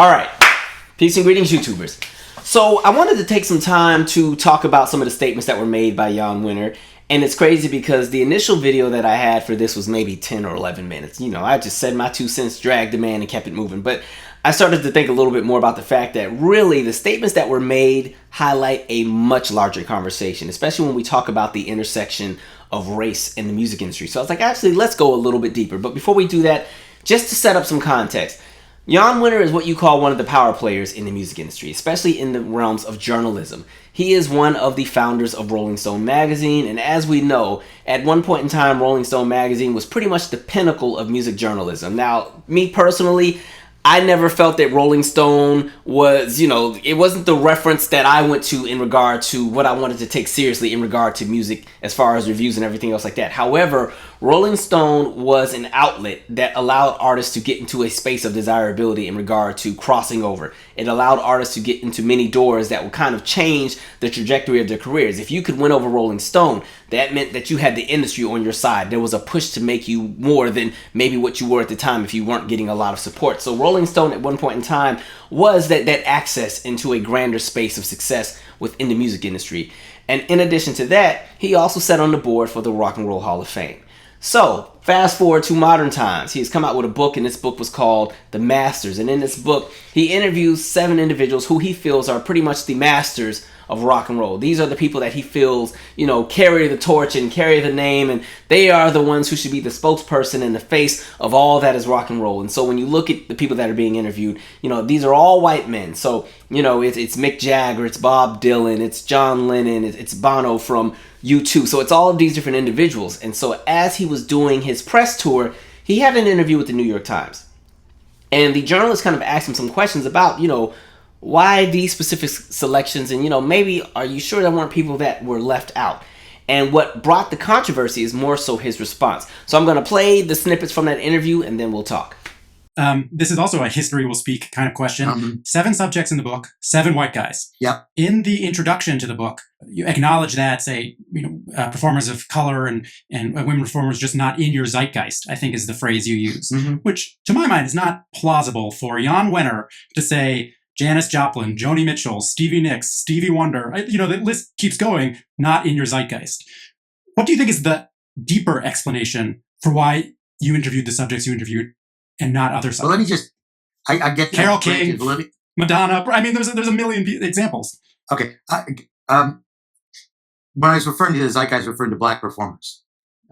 All right. Peace and greetings, YouTubers. So I wanted to take some time to talk about some of the statements that were made by JANN WENNER. And it's crazy because the initial video that I had for this was maybe 10 or 11 minutes. You know, I just said my 2 cents, dragged the man, and kept it moving. But I started to think a little bit more about the fact that really the statements that were made highlight a much larger conversation, especially when we talk about the intersection of race in the music industry. So I was like, actually, let's go a little bit deeper. But before we do that, just to set up some context, JANN WENNER is what you call one of the power players in the music industry, especially in the realms of journalism. He is one of the founders of Rolling Stone magazine, and as we know, at one point in time, Rolling Stone magazine was pretty much the pinnacle of music journalism. Now, me personally, I never felt that Rolling Stone was, it wasn't the reference that I went to in regard to what I wanted to take seriously in regard to music as far as reviews and everything else like that. However, Rolling Stone was an outlet that allowed artists to get into a space of desirability in regard to crossing over. It allowed artists to get into many doors that would kind of change the trajectory of their careers. If you could win over Rolling Stone, that meant that you had the industry on your side. There was a push to make you more than maybe what you were at the time if you weren't getting a lot of support. So Rolling Stone at one point in time was that access into a grander space of success within the music industry. And in addition to that, he also sat on the board for the Rock and Roll Hall of Fame. So, fast forward to modern times. He has come out with a book, and this book was called The Masters. And in this book, he interviews 7 individuals who he feels are pretty much the masters of rock and roll. These are the people that he feels, carry the torch and carry the name, and they are the ones who should be the spokesperson and the face of all that is rock and roll. And so when you look at the people that are being interviewed, these are all white men. So, it's Mick Jagger, it's Bob Dylan, it's John Lennon, it's Bono from U2. So it's all of these different individuals. And so as he was doing his press tour, he had an interview with the New York Times. And the journalist kind of asked him some questions about, why these specific selections, and maybe are you sure there weren't people that were left out? And what brought the controversy is more so his response. So I'm going to play the snippets from that interview and then we'll talk. This is also a history will speak kind of question. 7 subjects in the book, 7 white guys. Yep. In the introduction to the book, you acknowledge that, say, performers of color and women performers just not in your zeitgeist, I think is the phrase you use, which to my mind is not plausible for JANN WENNER to say Janis Joplin, Joni Mitchell, Stevie Nicks, Stevie Wonder, the list keeps going, not in your zeitgeist. What do you think is the deeper explanation for why you interviewed the subjects you interviewed and not other subjects? Well, let me just, I get Carole King, Madonna. I mean, there's a million examples. Okay. When I was referring to the zeitgeist, I was referring to black performers,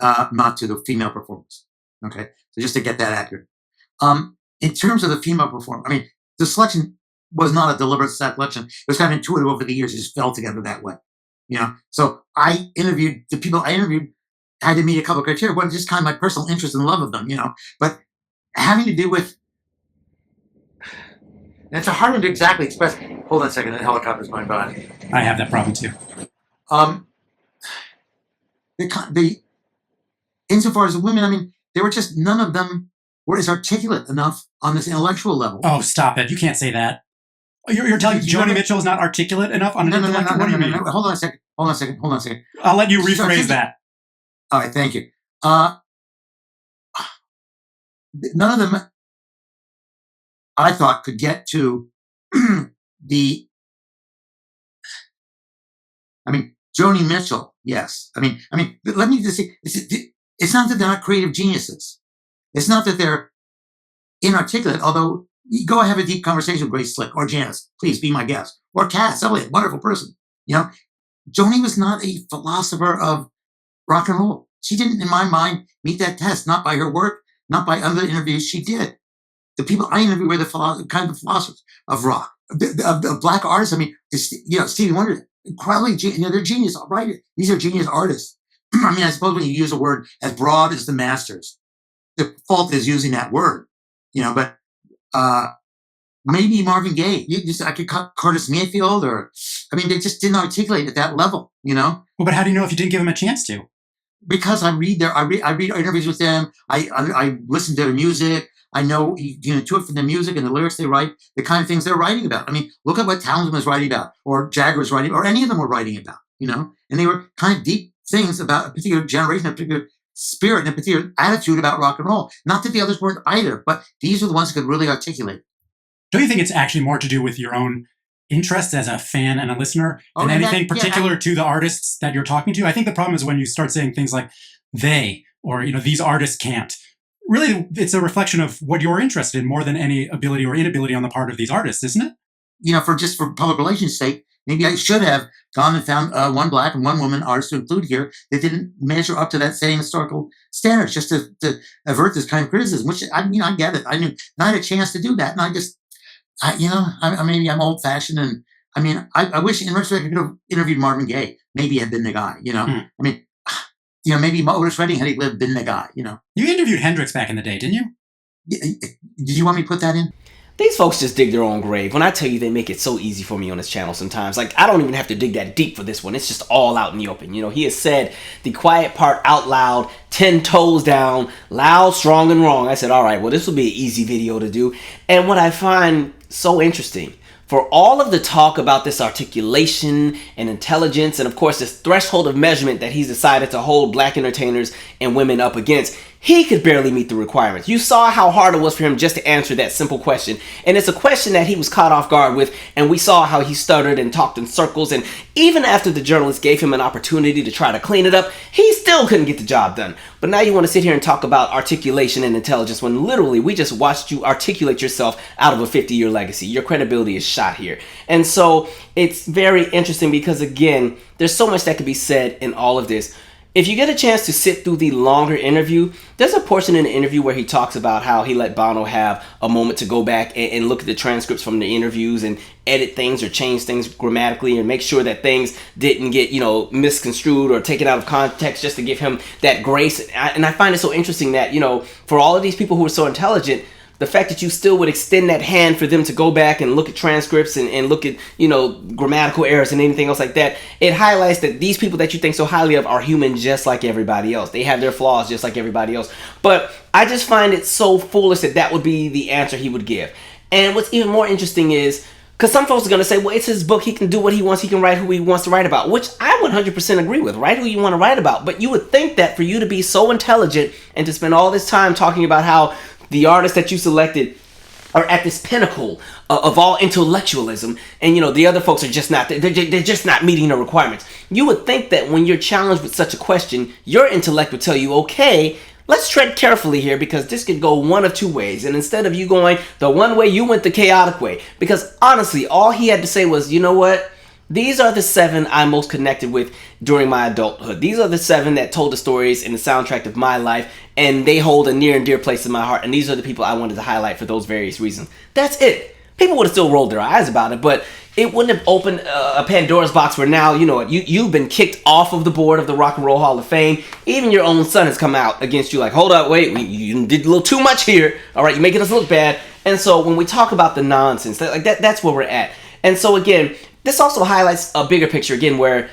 not to the female performers. Okay. So just to get that accurate. In terms of the female performer, I mean, the selection was not a deliberate selection. It was kind of intuitive over the years. It just fell together that way. So I interviewed the people I interviewed. I had to meet a couple of criteria. One, just kind of my personal interest and love of them, but having to do with, and it's a hard one to exactly express. Hold on a second, the helicopter's going by. I have that problem too. Insofar as the women, I mean, they were just, none of them were as articulate enough on this intellectual level. Oh, stop it. You can't say that. You're telling me Joni Mitchell is not articulate enough on an intellectual? What do you mean? Hold on a second. I'll let you rephrase that. All right, thank you. None of them, I thought, could get to Joni Mitchell, yes. I mean, let me just say, it's not that they're not creative geniuses. It's not that they're inarticulate, although you go have a deep conversation with Grace Slick or Janice, please be my guest, or Cass Elliot, wonderful person. Joni was not a philosopher of rock and roll. She didn't, in my mind, meet that test, not by her work, not by other interviews she did. The people I interviewed were the kind of philosophers of rock, the black artists. I mean, Stevie Wonder, incredibly, they're genius, right? These are genius artists. I mean, I suppose when you use a word as broad as the masters, the fault is using that word, but maybe Marvin Gaye. I could cut Curtis Mayfield, they just didn't articulate at that level, Well, but how do you know if you didn't give them a chance to? Because I read interviews with them. I listen to their music. I know, to it from the music and the lyrics they write, the kind of things they're writing about. I mean, look at what Townsend was writing about, or Jagger was writing, or any of them were writing about, and they were kind of deep things about a particular generation, a particular spirit, and a particular attitude about rock and roll. Not that the others weren't either, but these are the ones who could really articulate. Don't you think it's actually more to do with your own interest as a fan and a listener than anything particular to the artists that you're talking to? I think the problem is when you start saying things like they, or, these artists can't. Really, it's a reflection of what you're interested in more than any ability or inability on the part of these artists, isn't it? For public relations sake, maybe I should have gone and found one black and one woman artist to include here that didn't measure up to that same historical standard, just to avert this kind of criticism, which I get it. I knew not a chance to do that. And maybe I'm old fashioned. And I wish in retrospect I could have interviewed Marvin Gaye. Maybe I'd been the guy, maybe Otis Redding, had he lived, been the guy, You interviewed Hendrix back in the day, didn't you? Do you want me to put that in? These folks just dig their own grave. When I tell you, they make it so easy for me on this channel sometimes. Like, I don't even have to dig that deep for this one. It's just all out in the open. He has said the quiet part out loud, 10 toes down, loud, strong, and wrong. I said, all right, well, this will be an easy video to do. And what I find so interesting, for all of the talk about this articulation and intelligence, and of course this threshold of measurement that he's decided to hold black entertainers and women up against, he could barely meet the requirements. You saw how hard it was for him just to answer that simple question. And it's a question that he was caught off guard with, and we saw how he stuttered and talked in circles, and even after the journalist gave him an opportunity to try to clean it up, he still couldn't get the job done. But now you want to sit here and talk about articulation and intelligence when literally we just watched you articulate yourself out of a 50-year legacy. Your credibility is shot here. And so it's very interesting because, again, there's so much that could be said in all of this. If you get a chance to sit through the longer interview, there's a portion in the interview where he talks about how he let Bono have a moment to go back and look at the transcripts from the interviews and edit things or change things grammatically and make sure that things didn't get, misconstrued or taken out of context, just to give him that grace. And I find it so interesting that, for all of these people who are so intelligent, the fact that you still would extend that hand for them to go back and look at transcripts and look at, grammatical errors and anything else like that, it highlights that these people that you think so highly of are human just like everybody else. They have their flaws just like everybody else. But I just find it so foolish that would be the answer he would give. And what's even more interesting is, because some folks are going to say, well, it's his book. He can do what he wants. He can write who he wants to write about, which I 100% agree with. Write who you want to write about. But you would think that for you to be so intelligent and to spend all this time talking about how the artists that you selected are at this pinnacle of all intellectualism, and the other folks are just not, they're just not meeting the requirements. You would think that when you're challenged with such a question, your intellect would tell you, okay, let's tread carefully here because this could go one of two ways. And instead of you going the one way, you went the chaotic way. Because honestly, all he had to say was, you know what? These are the 7 I'm most connected with during my adulthood. These are the 7 that told the stories in the soundtrack of my life, and they hold a near and dear place in my heart. And these are the people I wanted to highlight for those various reasons. That's it. People would have still rolled their eyes about it, but it wouldn't have opened a Pandora's box where now, you've been kicked off of the board of the Rock and Roll Hall of Fame. Even your own son has come out against you like, hold up, wait, you did a little too much here. All right, you're making us look bad. And so when we talk about the nonsense, that's where we're at. And so again, this also highlights a bigger picture again where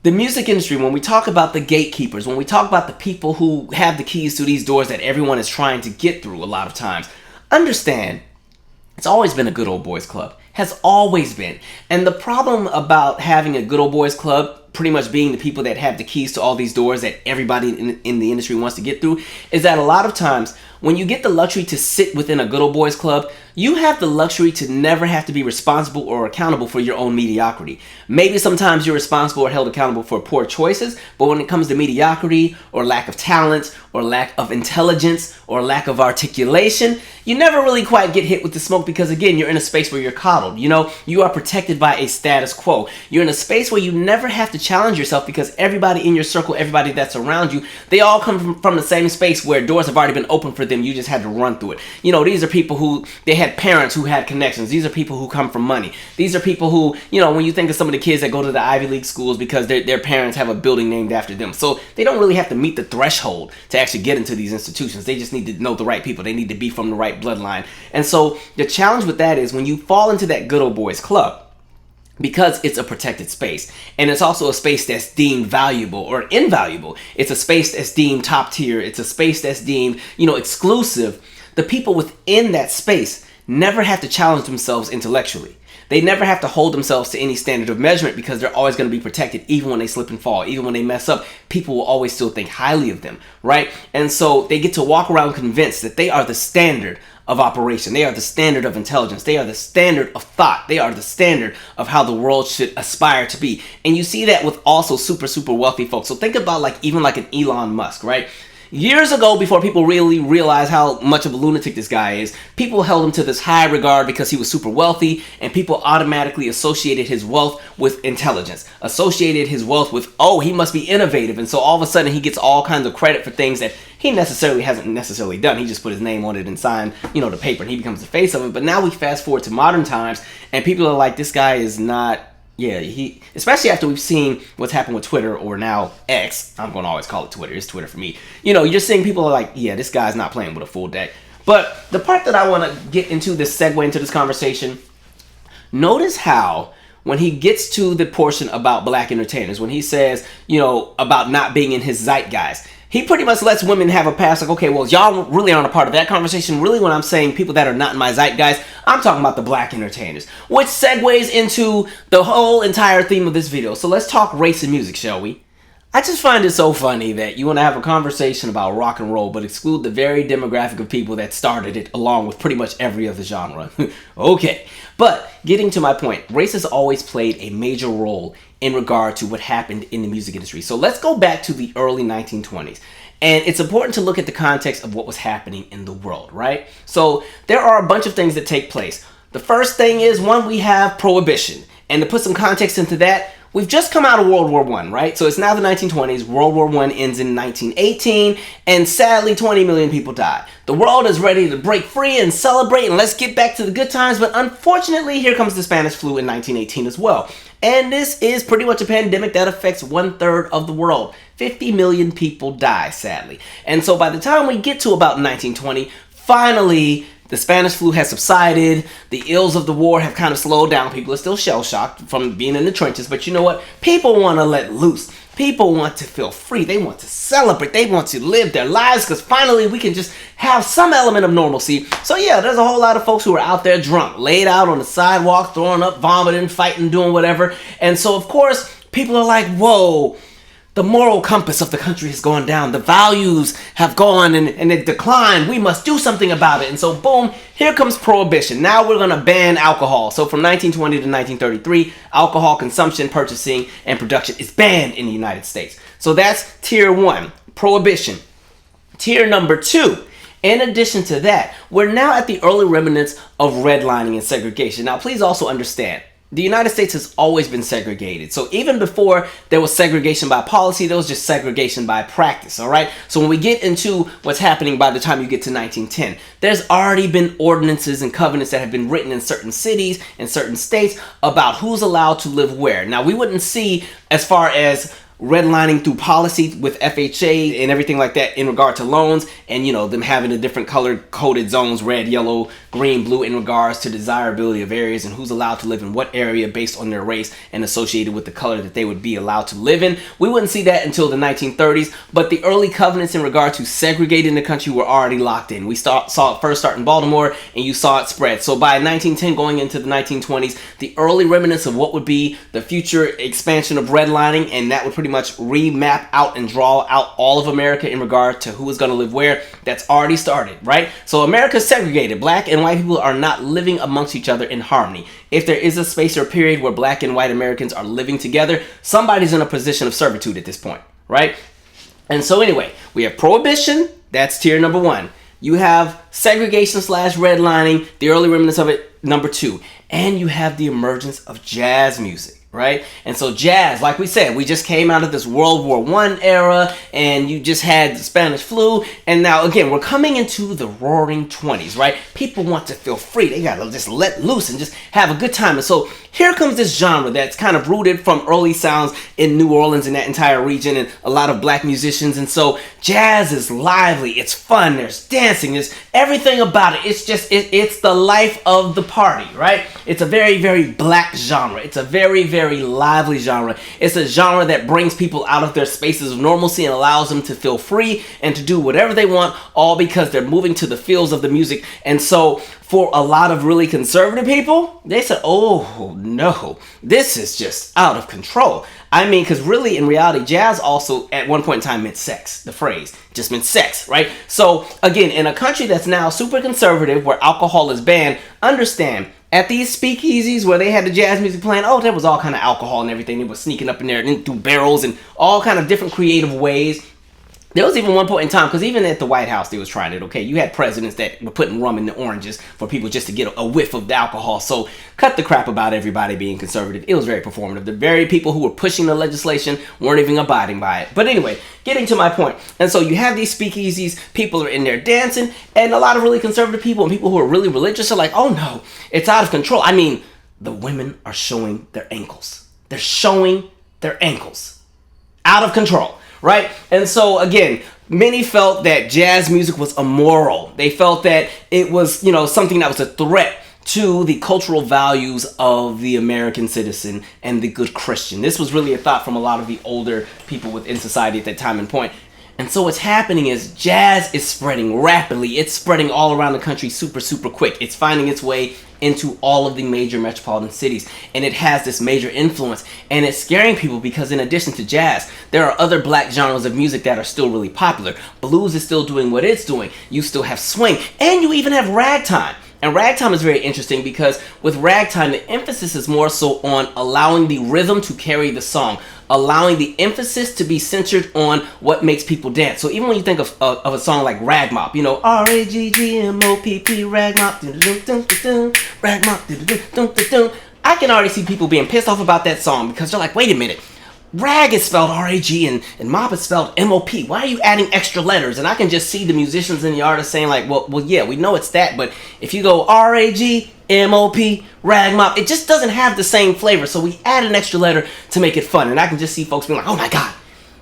the music industry, when we talk about the gatekeepers, when we talk about the people who have the keys to these doors that everyone is trying to get through a lot of times, understand it's always been a good old boys club. Has always been. And the problem about having a good old boys club pretty much being the people that have the keys to all these doors that everybody in the industry wants to get through is that a lot of times when you get the luxury to sit within a good old boys club, you have the luxury to never have to be responsible or accountable for your own mediocrity. Maybe sometimes you're responsible or held accountable for poor choices, but when it comes to mediocrity or lack of talent or lack of intelligence or lack of articulation, you never really quite get hit with the smoke because again, you're in a space where you're coddled. You are protected by a status quo. You're in a space where you never have to challenge yourself because everybody in your circle, everybody that's around you, they all come from the same space where doors have already been opened for them. You just had to run through it. These are people who, they had parents who had connections. These are people who come from money. These are people who, when you think of some of the kids that go to the Ivy League schools because their parents have a building named after them. So they don't really have to meet the threshold to actually get into these institutions. They just need to know the right people. They need to be from the right bloodline. And so the challenge with that is when you fall into that good old boys club, because it's a protected space and it's also a space that's deemed valuable or invaluable. It's a space that's deemed top tier. It's a space that's deemed, exclusive. The people within that space never have to challenge themselves intellectually. They never have to hold themselves to any standard of measurement because they're always going to be protected even when they slip and fall. Even when they mess up, people will always still think highly of them, right? And so they get to walk around convinced that they are the standard of operation. They are the standard of intelligence. They are the standard of thought. They are the standard of how the world should aspire to be. And you see that with also super wealthy folks. So think about like even like an Elon Musk, right? Years ago, before people really realized how much of a lunatic this guy is, people held him to this high regard because he was super wealthy, and people automatically associated his wealth with intelligence, associated his wealth with, oh, he must be innovative, and so all of a sudden he gets all kinds of credit for things that he hasn't necessarily done. He just put his name on it and signed, the paper, and he becomes the face of it. But now we fast forward to modern times, and people are like, this guy is not... Yeah, especially after we've seen what's happened with Twitter, or now X. I'm going to always call it Twitter. It's Twitter for me. You're seeing people are like, yeah, this guy's not playing with a full deck. But the part that I want to get into, this segue into this conversation, notice how when he gets to the portion about black entertainers, when he says, about not being in his zeitgeist, he pretty much lets women have a pass, like, okay, well, y'all really aren't a part of that conversation. Really, when I'm saying people that are not in my zeitgeist, I'm talking about the black entertainers, which segues into the whole entire theme of this video. So let's talk race and music, shall we? I just find it so funny that you want to have a conversation about rock and roll, but exclude the very demographic of people that started it, along with pretty much every other genre. Okay, but getting to my point, race has always played a major role in regard to what happened in the music industry. So let's go back to the early 1920s. And it's important to look at the context of what was happening in the world, right? So there are a bunch of things that take place. The first thing is, one, we have prohibition. And to put some context into that, we've just come out of World War I, right? So it's now the 1920s. World War I ends in 1918, and sadly, 20 million people died. The world is ready to break free and celebrate, and let's get back to the good times. But unfortunately, here comes the Spanish flu in 1918 as well. And this is pretty much a pandemic that affects 1/3 of the world. 50 million people die, sadly. And so by the time we get to about 1920, finally, the Spanish flu has subsided. The ills of the war have kind of slowed down. People are still shell-shocked from being in the trenches. But you know what? People want to let loose. People want to feel free. They want to celebrate. They want to live their lives because finally we can just have some element of normalcy. So yeah, there's a whole lot of folks who are out there drunk, laid out on the sidewalk, throwing up, vomiting, fighting, doing whatever. And so of course, people are like, whoa, the moral compass of the country has gone down. The values have gone and it declined. We must do something about it. And so boom, here comes prohibition. Now we're going to ban alcohol. So from 1920 to 1933, alcohol consumption, purchasing, and production is banned in the United States. So that's tier 1, prohibition. Tier number 2, in addition to that, we're now at the early remnants of redlining and segregation. Now please also understand, the United States has always been segregated. So even before there was segregation by policy, there was just segregation by practice, all right? So when we get into what's happening by the time you get to 1910, there's already been ordinances and covenants that have been written in certain cities and certain states about who's allowed to live where. Now, we wouldn't see as far as redlining through policy with FHA and everything like that in regard to loans, and them having the different colored coded zones, red, yellow, green, blue, in regards to desirability of areas and who's allowed to live in what area based on their race and associated with the color that they would be allowed to live in. We wouldn't see that until the 1930s, but the early covenants in regard to segregating the country were already locked in. We saw it first start in Baltimore, and you saw it spread. So by 1910 going into the 1920s, the early remnants of what would be the future expansion of redlining, and that would pretty much remap out and draw out all of America in regard to who is going to live where, that's already started, right? So America's segregated. Black and white people are not living amongst each other in harmony. If there is a space or period where black and white Americans are living together, somebody's in a position of servitude at this point, right? And so anyway, we have prohibition, that's tier number 1. You have segregation / redlining, the early remnants of it, number 2. And you have the emergence of jazz music. Right? And so jazz, like we said, we just came out of this World War I era, and you just had the Spanish flu, and now again we're coming into the roaring 20s, right? People want to feel free. They gotta just let loose and just have a good time. And so here comes this genre that's kind of rooted from early sounds in New Orleans and that entire region, and a lot of black musicians. And so jazz is lively, it's fun, there's dancing, there's everything about it. It's just it's the life of the party, right? It's a very, very black genre. It's a very, very very lively genre. It's a genre that brings people out of their spaces of normalcy and allows them to feel free and to do whatever they want, all because they're moving to the feels of the music. And so for a lot of really conservative people, they said, oh no, this is just out of control. I mean, because really, in reality, jazz also at one point in time meant sex. The phrase just meant sex, right? So again, in a country that's now super conservative, where alcohol is banned, understand, at these speakeasies where they had the jazz music playing, oh, there was all kind of alcohol and everything. They were sneaking up in there and through barrels and all kind of different creative ways. There was even one point in time, because even at the White House, they was trying it, okay? You had presidents that were putting rum in the oranges for people just to get a whiff of the alcohol. So cut the crap about everybody being conservative. It was very performative. The very people who were pushing the legislation weren't even abiding by it. But anyway, getting to my point. And so you have these speakeasies, people are in there dancing, and a lot of really conservative people and people who are really religious are like, oh no, it's out of control. I mean, the women are showing their ankles. They're showing their ankles. Out of control. Right? And so again, many felt that jazz music was immoral. They felt that it was, something that was a threat to the cultural values of the American citizen and the good Christian. This was really a thought from a lot of the older people within society at that time and point. And so what's happening is jazz is spreading rapidly. It's spreading all around the country super, super quick. It's finding its way into all of the major metropolitan cities. And it has this major influence. And it's scaring people because in addition to jazz, there are other black genres of music that are still really popular. Blues is still doing what it's doing. You still have swing. And you even have ragtime. And ragtime is very interesting because with ragtime, the emphasis is more so on allowing the rhythm to carry the song, allowing the emphasis to be centered on what makes people dance. So even when you think of a song like Rag Mop, R-A-G-G-M-O-P-P, Rag Mop, Rag Mop, I can already see people being pissed off about that song because they're like, wait a minute. Rag is spelled R-A-G and mop is spelled M-O-P. Why are you adding extra letters? And I can just see the musicians and the artists saying like, well, yeah, we know it's that, but if you go R-A-G, M-O-P, rag mop, it just doesn't have the same flavor. So we add an extra letter to make it fun. And I can just see folks being like, oh my God,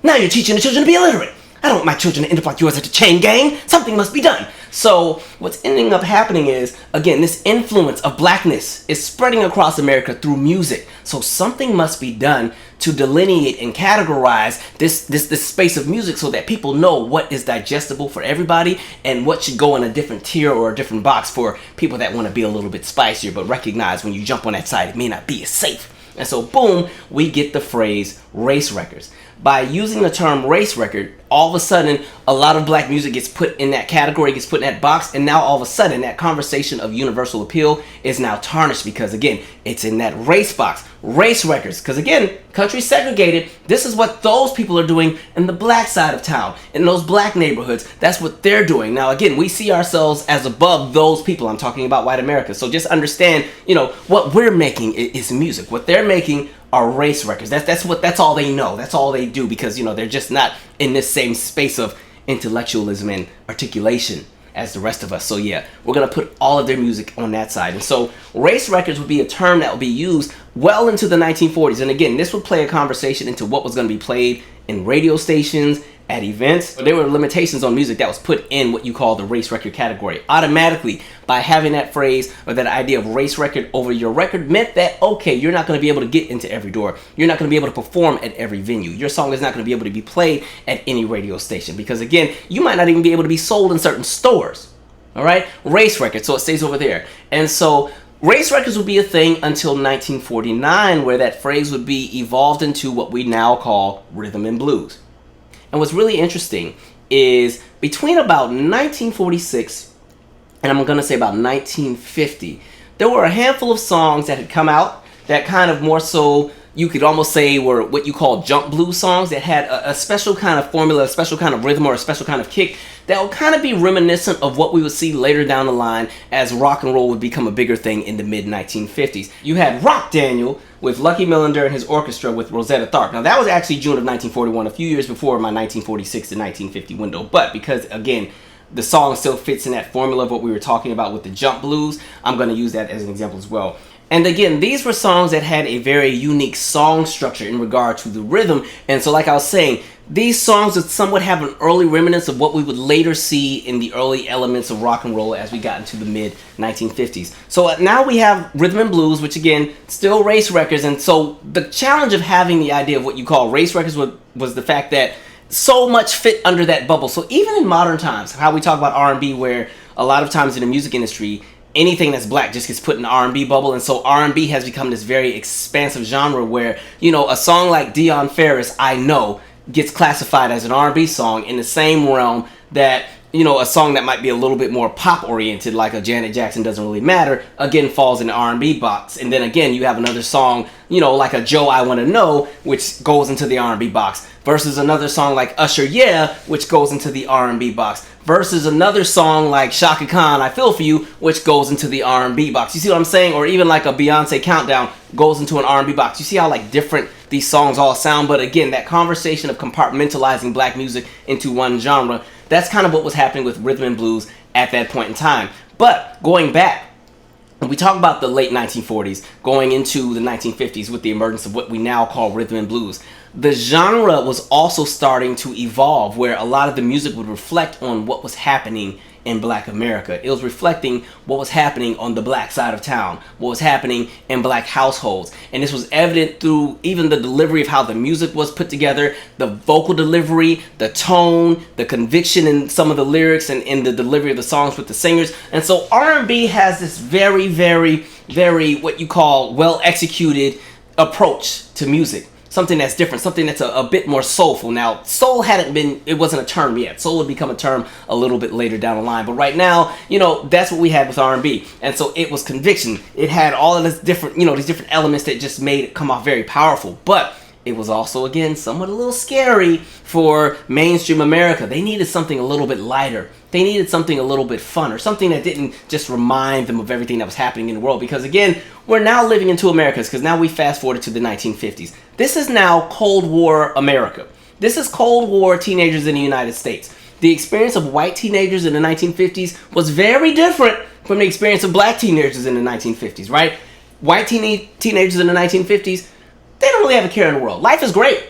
now you're teaching the children to be illiterate. I don't want my children to end up like yours at the chain gang. Something must be done. So what's ending up happening is, again, this influence of blackness is spreading across America through music. So something must be done to delineate and categorize this space of music so that people know what is digestible for everybody and what should go in a different tier or a different box for people that want to be a little bit spicier, but recognize when you jump on that side, it may not be as safe. And so, boom, we get the phrase race records. By using the term race record, all of a sudden, a lot of black music gets put in that category, gets put in that box, and now all of a sudden, that conversation of universal appeal is now tarnished because, again, it's in that race box. Race records, because again, country segregated, this is what those people are doing in the black side of town, in those black neighborhoods. That's what they're doing. Now, again, we see ourselves as above those people. I'm talking about white America. So just understand, what we're making is music. What they're making are race records. That's all they know. That's all they do because, they're just not in this same space of intellectualism and articulation as the rest of us. So yeah, we're going to put all of their music on that side. And so race records would be a term that would be used well into the 1940s. And again, this would play a conversation into what was going to be played in radio stations, at events. There were limitations on music that was put in what you call the race record category. Automatically, by having that phrase or that idea of race record over your record meant that, okay, you're not going to be able to get into every door. You're not going to be able to perform at every venue. Your song is not going to be able to be played at any radio station because, again, you might not even be able to be sold in certain stores. All right? Race record, so it stays over there. And so race records would be a thing until 1949, where that phrase would be evolved into what we now call rhythm and blues. And what's really interesting is between about 1946 and I'm going to say about 1950, there were a handful of songs that had come out that kind of more so you could almost say were what you call jump blues songs that had a special kind of formula, a special kind of rhythm, or a special kind of kick that would kind of be reminiscent of what we would see later down the line as rock and roll would become a bigger thing in the mid-1950s. You had Rock Daniel with Lucky Millinder and his orchestra with Rosetta Tharpe. Now that was actually June of 1941, a few years before my 1946 to 1950 window, but because, again, the song still fits in that formula of what we were talking about with the jump blues, I'm going to use that as an example as well. And again, these were songs that had a very unique song structure in regard to the rhythm. And so like I was saying, these songs would somewhat have an early remnants of what we would later see in the early elements of rock and roll as we got into the mid 1950s. So now we have rhythm and blues, which again, still race records. And so the challenge of having the idea of what you call race records was the fact that so much fit under that bubble. So even in modern times, how we talk about R&B, where a lot of times in the music industry, anything that's black just gets put in the R&B bubble, and so R&B has become this very expansive genre where, you know, a song like Dion Ferris, I Know, gets classified as an R&B song in the same realm that, you know, a song that might be a little bit more pop oriented, like a Janet Jackson, Doesn't Really Matter, again falls in the R&B box. And then again, you have another song, you know, like a Joe, I Wanna Know, which goes into the R&B box, versus another song like Usher, Yeah, which goes into the R&B box, versus another song like Shaka Khan, I Feel For You, which goes into the R&B box. You see what I'm saying? Or even like a Beyonce Countdown goes into an R&B box. You see how like different these songs all sound? But again, that conversation of compartmentalizing black music into one genre, that's kind of what was happening with rhythm and blues at that point in time. But going back, when we talk about the late 1940s going into the 1950s with the emergence of what we now call rhythm and blues, the genre was also starting to evolve, where a lot of the music would reflect on what was happening in black America. It was reflecting what was happening on the black side of town, what was happening in black households. And this was evident through even the delivery of how the music was put together, the vocal delivery, the tone, the conviction in some of the lyrics, and in the delivery of the songs with the singers. And so R&B has this very, very, very what you call well executed approach to music. Something that's different, something that's a bit more soulful. Now, soul it wasn't a term yet. Soul would become a term a little bit later down the line. But right now, you know, that's what we had with R&B. And so it was conviction. It had all of this different, you know, these different elements that just made it come off very powerful. But it was also, again, somewhat a little scary for mainstream America. They needed something a little bit lighter. They needed something a little bit fun, or something that didn't just remind them of everything that was happening in the world. Because again, we're now living in two Americas, because now we fast forwarded to the 1950s. This is now Cold War America. This is Cold War teenagers in the United States. The experience of white teenagers in the 1950s was very different from the experience of black teenagers in the 1950s, right? White teenagers in the 1950s, they don't really have a care in the world. Life is great.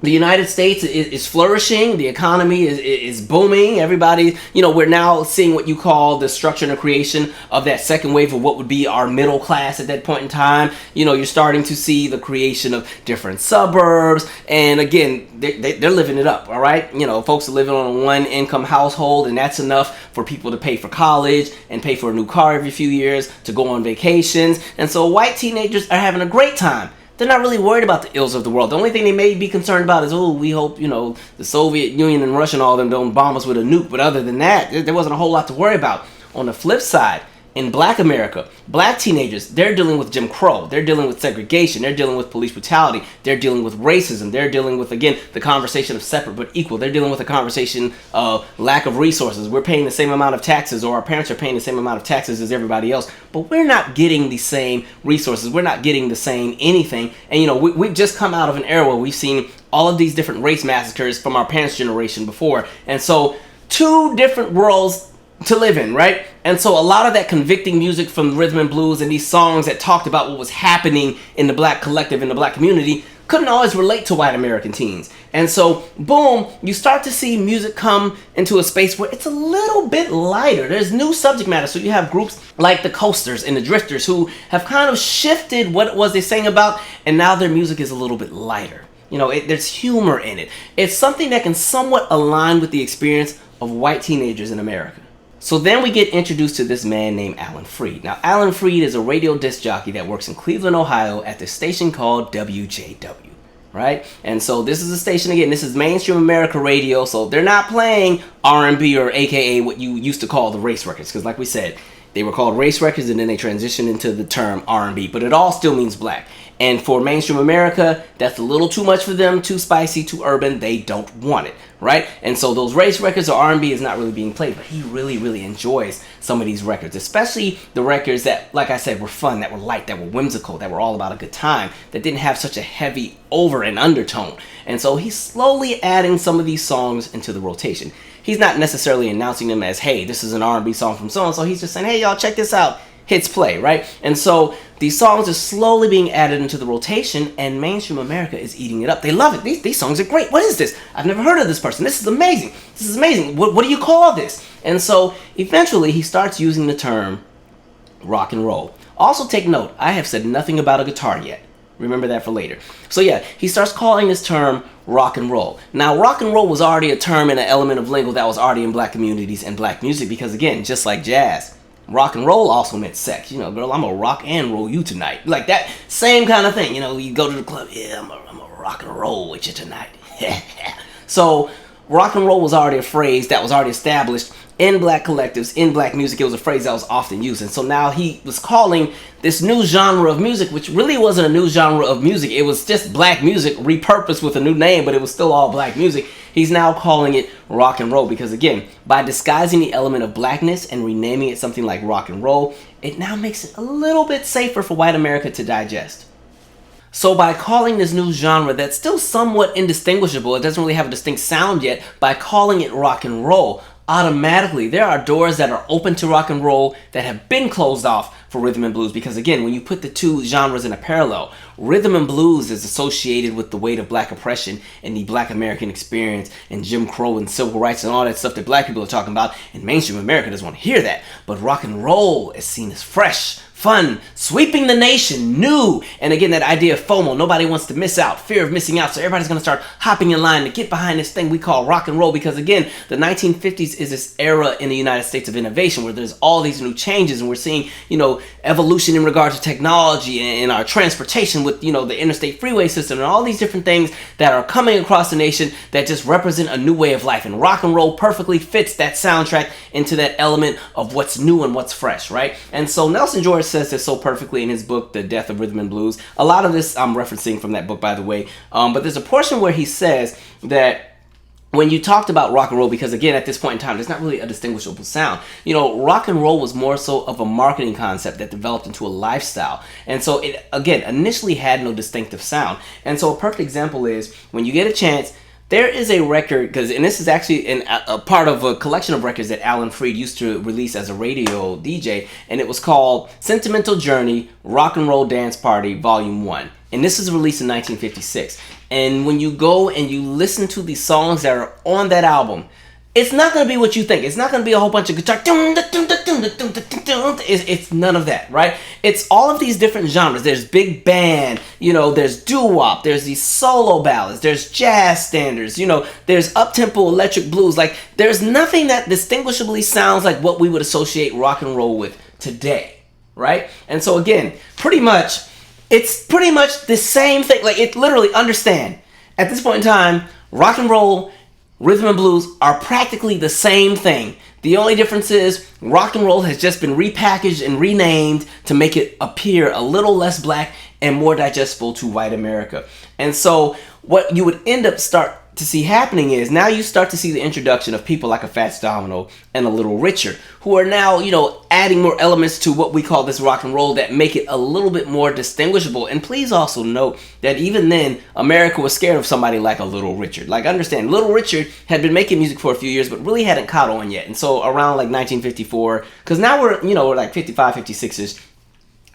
The United States is flourishing. The economy is booming. Everybody, you know, we're now seeing what you call the structure and the creation of that second wave of what would be our middle class at that point in time. You know, you're starting to see the creation of different suburbs. And again, they're living it up, all right? You know, folks are living on a one-income household, and that's enough for people to pay for college and pay for a new car every few years, to go on vacations. And so white teenagers are having a great time. They're not really worried about the ills of the world. The only thing they may be concerned about is, oh, we hope, you know, the Soviet Union and Russia and all of them don't bomb us with a nuke. But other than that, there wasn't a whole lot to worry about. On the flip side, in black America, black teenagers, they're dealing with Jim Crow. They're dealing with segregation. They're dealing with police brutality. They're dealing with racism. They're dealing with, again, the conversation of separate but equal. They're dealing with a conversation of lack of resources. We're paying the same amount of taxes, or our parents are paying the same amount of taxes as everybody else, but we're not getting the same resources. We're not getting the same anything. And, you know, we've just come out of an era where we've seen all of these different race massacres from our parents' generation before. And so two different worlds to live in, right? And so a lot of that convicting music from rhythm and blues and these songs that talked about what was happening in the black collective, in the black community, couldn't always relate to white American teens. And so, boom, you start to see music come into a space where it's a little bit lighter. There's new subject matter. So you have groups like the Coasters and the Drifters who have kind of shifted what it was they sang about, and now their music is a little bit lighter. You know, there's humor in it. It's something that can somewhat align with the experience of white teenagers in America. So then we get introduced to this man named Alan Freed. Now, Alan Freed is a radio disc jockey that works in Cleveland, Ohio at the station called WJW, right? And so this is a station, again, this is mainstream America radio, so they're not playing R&B or AKA what you used to call the race records, because like we said, they were called race records and then they transitioned into the term R&B, but it all still means black. And for mainstream America, that's a little too much for them, too spicy, too urban. They don't want it, right? And so those race records or R&B is not really being played, but he really, really enjoys some of these records, especially the records that, like I said, were fun, that were light, that were whimsical, that were all about a good time, that didn't have such a heavy over and undertone. And so he's slowly adding some of these songs into the rotation. He's not necessarily announcing them as, hey, this is an R&B song from so-and-so. He's just saying, hey, y'all, check this out. hits play, right? And so these songs are slowly being added into the rotation, and mainstream America is eating it up. They love it. These songs are great. What is this? I've never heard of this person. This is amazing. This is amazing. What do you call this? And so eventually he starts using the term rock and roll. Also take note, I have said nothing about a guitar yet. Remember that for later. So yeah, he starts calling this term rock and roll. Now, rock and roll was already a term and an element of lingo that was already in black communities and black music because, again, just like jazz, rock and roll also meant sex. You know, girl, I'm gonna rock and roll you tonight. Like that same kind of thing. You know, you go to the club, yeah, I'm gonna rock and roll with you tonight. So rock and roll was already a phrase that was already established in black collectives, in black music. It was a phrase that was often used. And so now he was calling this new genre of music, which really wasn't a new genre of music. It was just black music repurposed with a new name, but it was still all black music. He's now calling it rock and roll because, again, by disguising the element of blackness and renaming it something like rock and roll, it now makes it a little bit safer for white America to digest. So by calling this new genre that's still somewhat indistinguishable, it doesn't really have a distinct sound yet, by calling it rock and roll, automatically there are doors that are open to rock and roll that have been closed off for rhythm and blues, because again, when you put the two genres in a parallel, rhythm and blues is associated with the weight of black oppression and the black American experience and Jim Crow and civil rights and all that stuff that black people are talking about, and mainstream America doesn't want to hear that. But rock and roll is seen as fresh, fun, sweeping the nation, new. And again, that idea of FOMO, nobody wants to miss out, fear of missing out. So everybody's going to start hopping in line to get behind this thing we call rock and roll, because again, the 1950s is this era in the United States of innovation where there's all these new changes, and we're seeing, you know, evolution in regards to technology and our transportation with, you know, the interstate freeway system and all these different things that are coming across the nation that just represent a new way of life. And rock and roll perfectly fits that soundtrack into that element of what's new and what's fresh, right? And so Nelson George says this so perfectly in his book, The Death of Rhythm and Blues. A lot of this I'm referencing from that book, by the way. But there's a portion where he says that when you talked about rock and roll, because again, at this point in time, there's not really a distinguishable sound. You know, rock and roll was more so of a marketing concept that developed into a lifestyle. And so it, again, initially had no distinctive sound. And so a perfect example is when you get a chance, there is a record, and this is actually a part of a collection of records that Alan Freed used to release as a radio DJ, and it was called Sentimental Journey, Rock and Roll Dance Party, Volume 1. And this is released in 1956. And when you go and you listen to the songs that are on that album, it's not going to be what you think. It's not going to be a whole bunch of guitar. It's none of that, right? It's all of these different genres. There's big band, you know, there's doo-wop, there's these solo ballads, there's jazz standards, you know, there's up-tempo electric blues. Like, there's nothing that distinguishably sounds like what we would associate rock and roll with today, right? And so again, it's pretty much the same thing. Like, it literally, understand, at this point in time, rock and roll, rhythm and blues are practically the same thing. The only difference is rock and roll has just been repackaged and renamed to make it appear a little less black and more digestible to white America. And so what you would end up start to see happening is now you start to see the introduction of people like a Fats Domino and a Little Richard, who are now, you know, adding more elements to what we call this rock and roll that make it a little bit more distinguishable. And please also note that even then, America was scared of somebody like a Little Richard. Like, understand, Little Richard had been making music for a few years, but really hadn't caught on yet. And so around like 1954, because now we're like 55, 56-ish,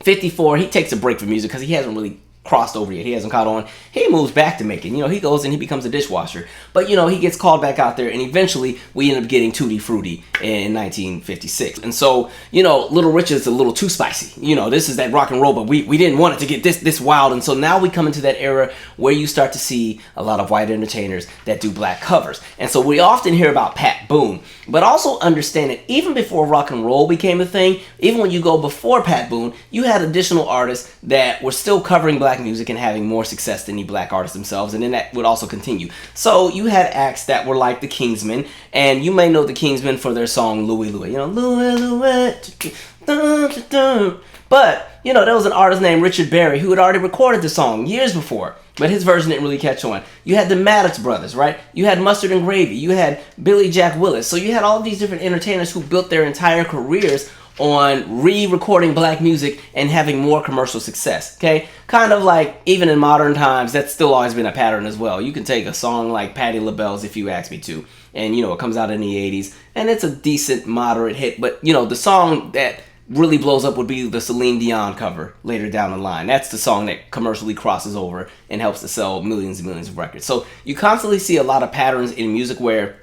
54, he takes a break from music because he hasn't really crossed over yet. He hasn't caught on. He moves back to making. You know, he goes and he becomes a dishwasher. But, you know, he gets called back out there, and eventually we end up getting Tutti Frutti in 1956. And so, you know, Little Richard's a little too spicy. You know, this is that rock and roll, but we didn't want it to get this wild. And so now we come into that era where you start to see a lot of white entertainers that do black covers. And so we often hear about Pat Boone, but also understand that even before rock and roll became a thing, even when you go before Pat Boone, you had additional artists that were still covering black music and having more success than the black artists themselves, and then that would also continue. So you had acts that were like the Kingsmen, and you may know the Kingsmen for their song Louie Louie, you know, Louie Louie. But, you know, there was an artist named Richard Berry who had already recorded the song years before, but his version didn't really catch on. You had the Maddox brothers, right? You had Mustard and Gravy. You had Billy Jack Willis. So you had all of these different entertainers who built their entire careers on re-recording black music and having more commercial success, okay? Kind of like, even in modern times, that's still always been a pattern as well. You can take a song like Patti LaBelle's If You Ask Me To, and, you know, it comes out in the 80s, and it's a decent, moderate hit, but, you know, the song that really blows up would be the Celine Dion cover later down the line. That's the song that commercially crosses over and helps to sell millions and millions of records. So you constantly see a lot of patterns in music where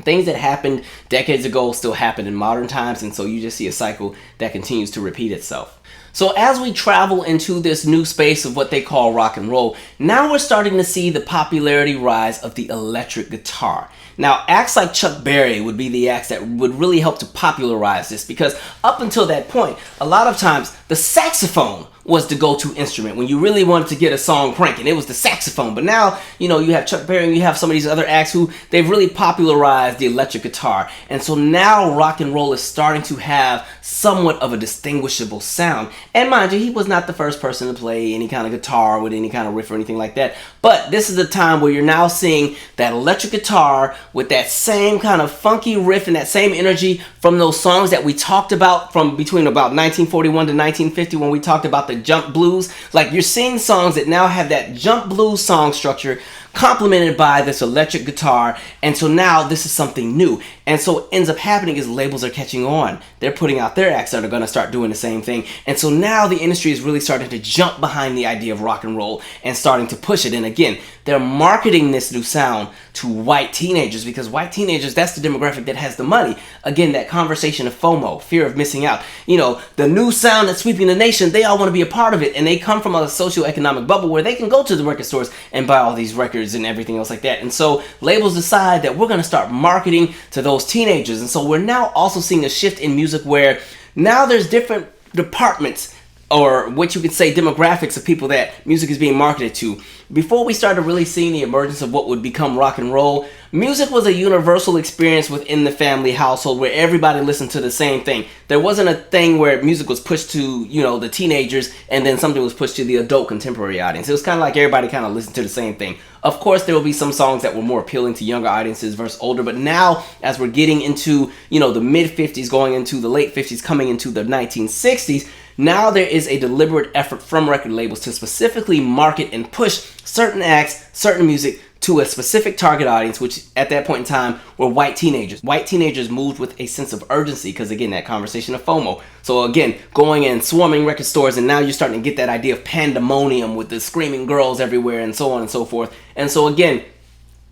things that happened decades ago still happen in modern times, and so you just see a cycle that continues to repeat itself. So as we travel into this new space of what they call rock and roll, now we're starting to see the popularity rise of the electric guitar. Now, acts like Chuck Berry would be the acts that would really help to popularize this, because up until that point, a lot of times the saxophone was the go-to instrument. When you really wanted to get a song cranking, it was the saxophone. But now, you know, you have Chuck Berry and you have some of these other acts who they've really popularized the electric guitar. And so now rock and roll is starting to have somewhat of a distinguishable sound. And mind you, he was not the first person to play any kind of guitar with any kind of riff or anything like that. But this is the time where you're now seeing that electric guitar with that same kind of funky riff and that same energy from those songs that we talked about from between about 1941 to 1950 when we talked about the jump blues. Like, you're seeing songs that now have that jump blues song structure complemented by this electric guitar, and so now this is something new. And so what ends up happening is labels are catching on. They're putting out their acts that are going to start doing the same thing, and so now the industry is really starting to jump behind the idea of rock and roll and starting to push it. And again, they're marketing this new sound to white teenagers, because white teenagers, that's the demographic that has the money. Again, that conversation of FOMO, fear of missing out. You know, the new sound that's sweeping the nation, they all want to be a part of it, and they come from a socioeconomic bubble where they can go to the record stores and buy all these records and everything else like that. And so labels decide that we're going to start marketing to those teenagers. And so we're now also seeing a shift in music where now there's different departments, or what you could say demographics, of people that music is being marketed to. Before we started really seeing the emergence of what would become rock and roll, music was a universal experience within the family household where everybody listened to the same thing. There wasn't a thing where music was pushed to, you know, the teenagers and then something was pushed to the adult contemporary audience. It was kind of like everybody kind of listened to the same thing. Of course, there will be some songs that were more appealing to younger audiences versus older, but now as we're getting into, you know, the mid-50s going into the late 50s coming into the 1960s, now there is a deliberate effort from record labels to specifically market and push certain acts, certain music to a specific target audience, which at that point in time were white teenagers. White teenagers moved with a sense of urgency because, again, that conversation of FOMO. So again, going and swarming record stores, and now you're starting to get that idea of pandemonium with the screaming girls everywhere and so on and so forth. And so again,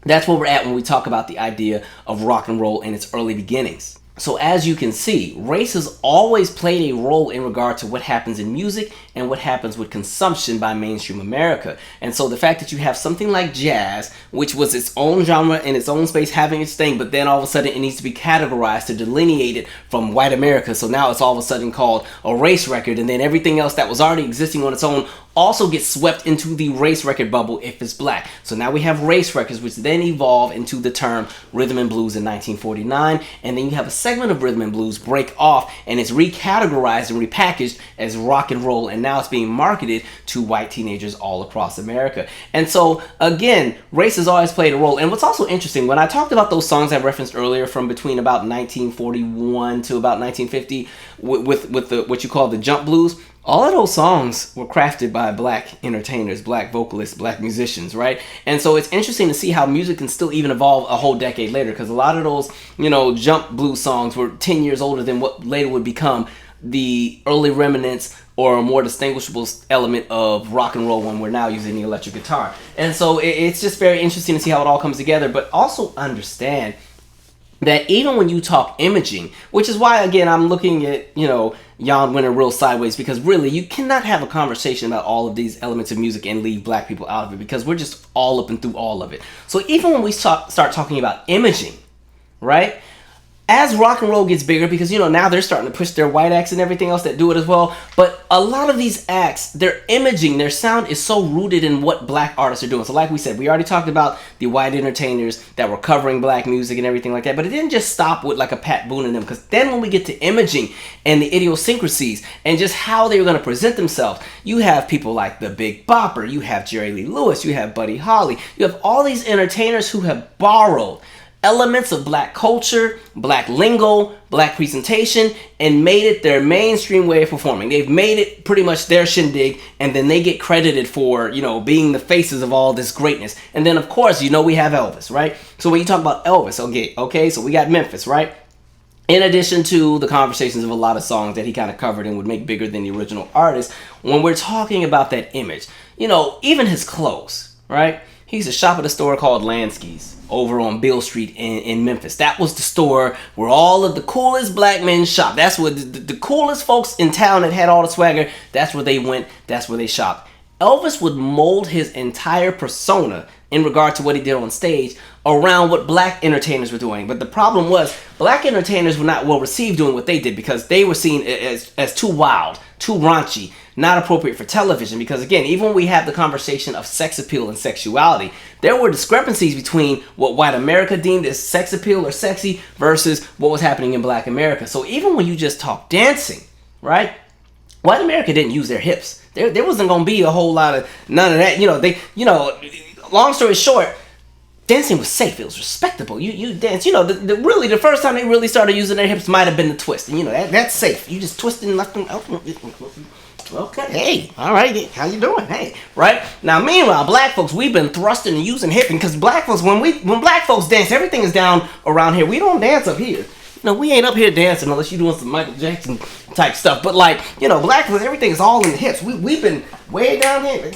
that's where we're at when we talk about the idea of rock and roll in its early beginnings. So as you can see, race has always played a role in regard to what happens in music and what happens with consumption by mainstream America. And so the fact that you have something like jazz, which was its own genre in its own space having its thing, but then all of a sudden it needs to be categorized to delineate it from white America. So now it's all of a sudden called a race record, and then everything else that was already existing on its own also gets swept into the race record bubble if it's black. So now we have race records, which then evolve into the term rhythm and blues in 1949, and then you have a segment of rhythm and blues break off, and it's recategorized and repackaged as rock and roll, and now it's being marketed to white teenagers all across America. And so again, race has always played a role. And what's also interesting, when I talked about those songs I referenced earlier from between about 1941 to about 1950 with the what you call the jump blues, all of those songs were crafted by black entertainers, black vocalists, black musicians, right? And so it's interesting to see how music can still even evolve a whole decade later, because a lot of those, you know, jump blues songs were 10 years older than what later would become the early remnants or a more distinguishable element of rock and roll when we're now using the electric guitar. And so it's just very interesting to see how it all comes together, but also understand that even when you talk imaging, which is why, again, I'm looking at, you know, JANN WENNER real sideways, because really you cannot have a conversation about all of these elements of music and leave black people out of it, because we're just all up and through all of it. So even when we start talking about imaging, right? As rock and roll gets bigger, because, you know, now they're starting to push their white acts and everything else that do it as well. But a lot of these acts, their imaging, their sound is so rooted in what black artists are doing. So like we said, we already talked about the white entertainers that were covering black music and everything like that. But it didn't just stop with like a Pat Boone and them. Because then when we get to imaging and the idiosyncrasies and just how they were going to present themselves, you have people like the Big Bopper, you have Jerry Lee Lewis, you have Buddy Holly. You have all these entertainers who have borrowed elements of black culture, black lingo, black presentation, and made it their mainstream way of performing. They've made it pretty much their shindig, and then they get credited for, you know, being the faces of all this greatness. And then, of course, you know, we have Elvis, right? So when you talk about Elvis, okay, so we got Memphis, right? In addition to the conversations of a lot of songs that he kind of covered and would make bigger than the original artist, when we're talking about that image, you know, even his clothes, right? He used to shop at a store called Lansky's over on Beale Street in Memphis. That was the store where all of the coolest black men shop. That's where the coolest folks in town that had all the swagger, that's where they went, that's where they shopped. Elvis would mold his entire persona in regard to what he did on stage around what black entertainers were doing. But the problem was, black entertainers were not well received doing what they did because they were seen as too wild, too raunchy, not appropriate for television. Because again, even when we have the conversation of sex appeal and sexuality, there were discrepancies between what white America deemed as sex appeal or sexy versus what was happening in black America. So even when you just talk dancing, right? White America didn't use their hips. There wasn't going to be a whole lot of none of that. Long story short, dancing was safe. It was respectable. You dance. Really the first time they really started using their hips might have been the twist. And that's safe. You just twist and knock them out. Okay, hey, all right, how you doing? Hey, right? Now, meanwhile, black folks, we've been thrusting and using hipping because black folks, when black folks dance, everything is down around here. We don't dance up here. We ain't up here dancing unless you're doing some Michael Jackson type stuff. But black folks, everything is all in the hips. We've been way down here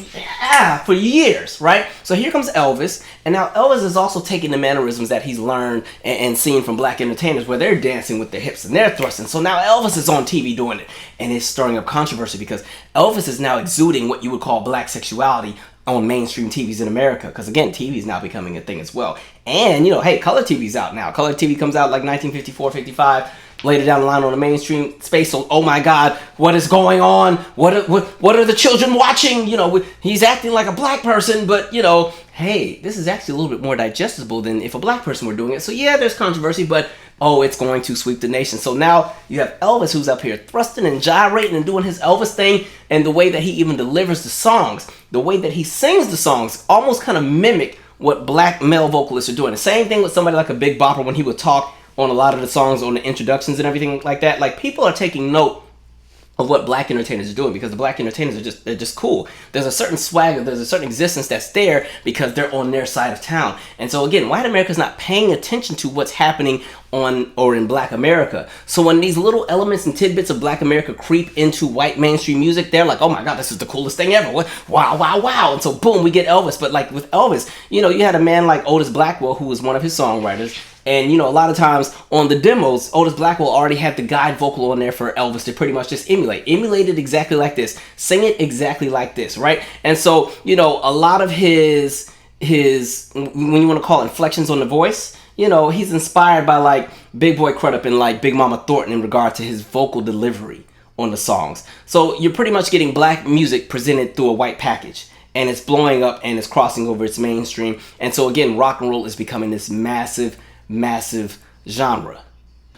for years, right? So here comes Elvis, and now Elvis is also taking the mannerisms that he's learned and seen from black entertainers where they're dancing with their hips and they're thrusting. So now Elvis is on TV doing it, and it's stirring up controversy because Elvis is now exuding what you would call black sexuality on mainstream TVs in America, because again, TV is now becoming a thing as well. And hey, color TV's out now. Color TV comes out like 1954, 55, later down the line on the mainstream space. So, oh my God, what is going on? What are the children watching? He's acting like a black person, but hey, this is actually a little bit more digestible than if a black person were doing it. So yeah, there's controversy, but it's going to sweep the nation. So now you have Elvis who's up here thrusting and gyrating and doing his Elvis thing, and the way that he even delivers the songs, the way that he sings the songs, almost kind of mimic what black male vocalists are doing. The same thing with somebody like a Be-Babba when he would talk on a lot of the songs on the introductions and everything like that. Like, people are taking note of what black entertainers are doing because the black entertainers they're just cool. There's a certain swagger, there's a certain existence that's there because they're on their side of town. And so again, white America's not paying attention to what's happening on or in black America. So when these little elements and tidbits of black America creep into white mainstream music, they're like, oh my God, this is the coolest thing ever. What? Wow, wow, wow. And so boom, we get Elvis. But like with Elvis, you had a man like Otis Blackwell, who was one of his songwriters. And, a lot of times on the demos, Otis Blackwell already had the guide vocal on there for Elvis to pretty much just emulate it exactly like this, sing it exactly like this, right? And so, a lot of his, when you want to call it inflections on the voice, he's inspired by like Big Boy Crudup and like Big Mama Thornton in regard to his vocal delivery on the songs. So you're pretty much getting black music presented through a white package. And it's blowing up and it's crossing over its mainstream. And so again, rock and roll is becoming this massive genre.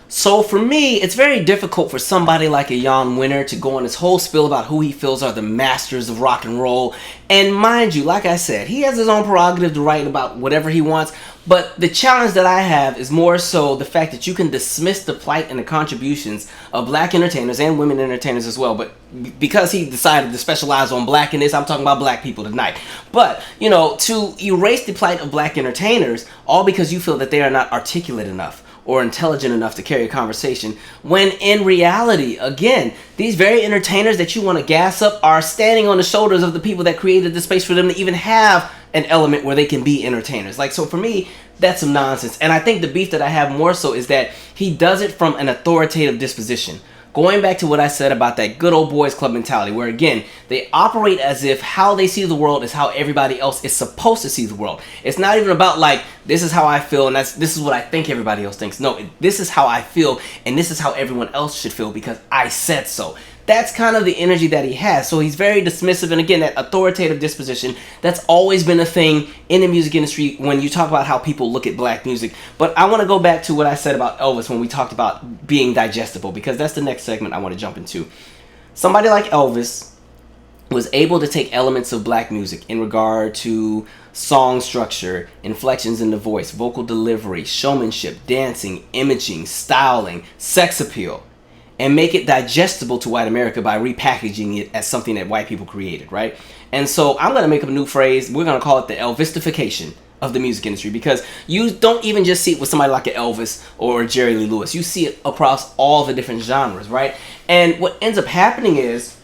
So for me, it's very difficult for somebody like a Jann Wenner to go on this whole spiel about who he feels are the masters of rock and roll. And mind you, like I said, he has his own prerogative to write about whatever he wants. But the challenge that I have is more so the fact that you can dismiss the plight and the contributions of black entertainers and women entertainers as well. But because he decided to specialize on black in this, I'm talking about black people tonight. But, to erase the plight of black entertainers, all because you feel that they are not articulate enough or intelligent enough to carry a conversation, when in reality, again, these very entertainers that you want to gas up are standing on the shoulders of the people that created the space for them to even have an element where they can be entertainers. So for me, that's some nonsense. And I think the beef that I have more so is that he does it from an authoritative disposition. Going back to what I said about that good old boys club mentality, where again, they operate as if how they see the world is how everybody else is supposed to see the world. It's not even about like, this is how I feel and this is what I think everybody else thinks. No, this is how I feel and this is how everyone else should feel because I said so. That's kind of the energy that he has. So he's very dismissive, and again, that authoritative disposition, that's always been a thing in the music industry when you talk about how people look at black music. But I want to go back to what I said about Elvis when we talked about being digestible, because that's the next segment I want to jump into. Somebody like Elvis was able to take elements of black music in regard to song structure, inflections in the voice, vocal delivery, showmanship, dancing, imaging, styling, sex appeal, and make it digestible to white America by repackaging it as something that white people created, right? And so I'm going to make up a new phrase. We're going to call it the ELVIStification of the music industry, because you don't even just see it with somebody like an Elvis or Jerry Lee Lewis. You see it across all the different genres, right? And what ends up happening is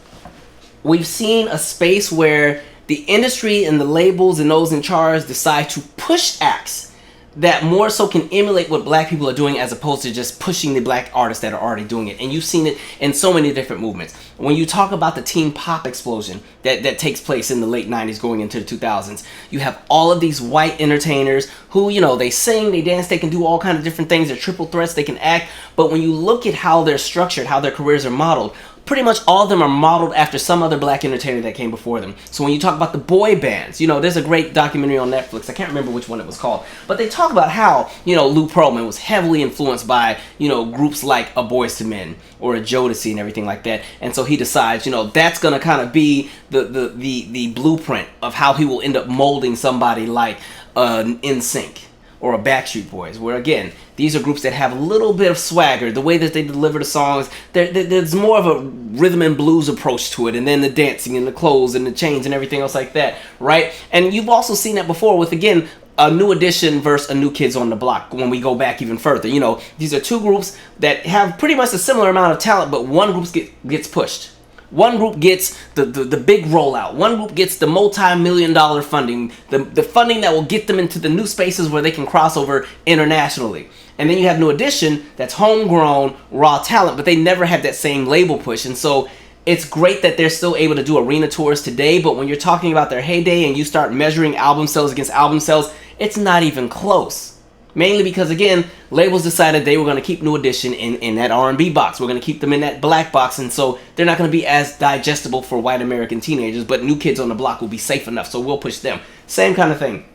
we've seen a space where the industry and the labels and those in charge decide to push acts that more so can emulate what black people are doing, as opposed to just pushing the black artists that are already doing it. And you've seen it in so many different movements. When you talk about the teen pop explosion that takes place in the late 90s going into the 2000s, you have all of these white entertainers who, you know, they sing, they dance, they can do all kinds of different things. They're triple threats, they can act. But when you look at how they're structured, how their careers are modeled, pretty much all of them are modeled after some other black entertainer that came before them. So when you talk about the boy bands, you know, there's a great documentary on Netflix. I can't remember which one it was called, but they talk about how, you know, Lou Pearlman was heavily influenced by, you know, groups like a Boyz II Men or a Jodeci and everything like that. And so he decides, you know, that's going to kind of be the blueprint of how he will end up molding somebody like NSYNC or a Backstreet Boys, where again, these are groups that have a little bit of swagger. The way that they deliver the songs, there's more of a rhythm and blues approach to it, and then the dancing and the clothes and the chains and everything else like that, right? And you've also seen that before with, again, a New Edition versus a New Kids on the Block. When we go back even further, you know, these are two groups that have pretty much a similar amount of talent, but one group gets pushed. One group gets the big rollout. One group gets the multi-million-dollar funding, the funding that will get them into the new spaces where they can cross over internationally. And then you have New Edition that's homegrown, raw talent, but they never had that same label push. And so it's great that they're still able to do arena tours today, but when you're talking about their heyday and you start measuring album sales against album sales, it's not even close. Mainly because, again, labels decided they were going to keep New Edition in that R&B box. We're going to keep them in that black box, and so they're not going to be as digestible for white American teenagers, but New Kids on the Block will be safe enough, so we'll push them. Same kind of thing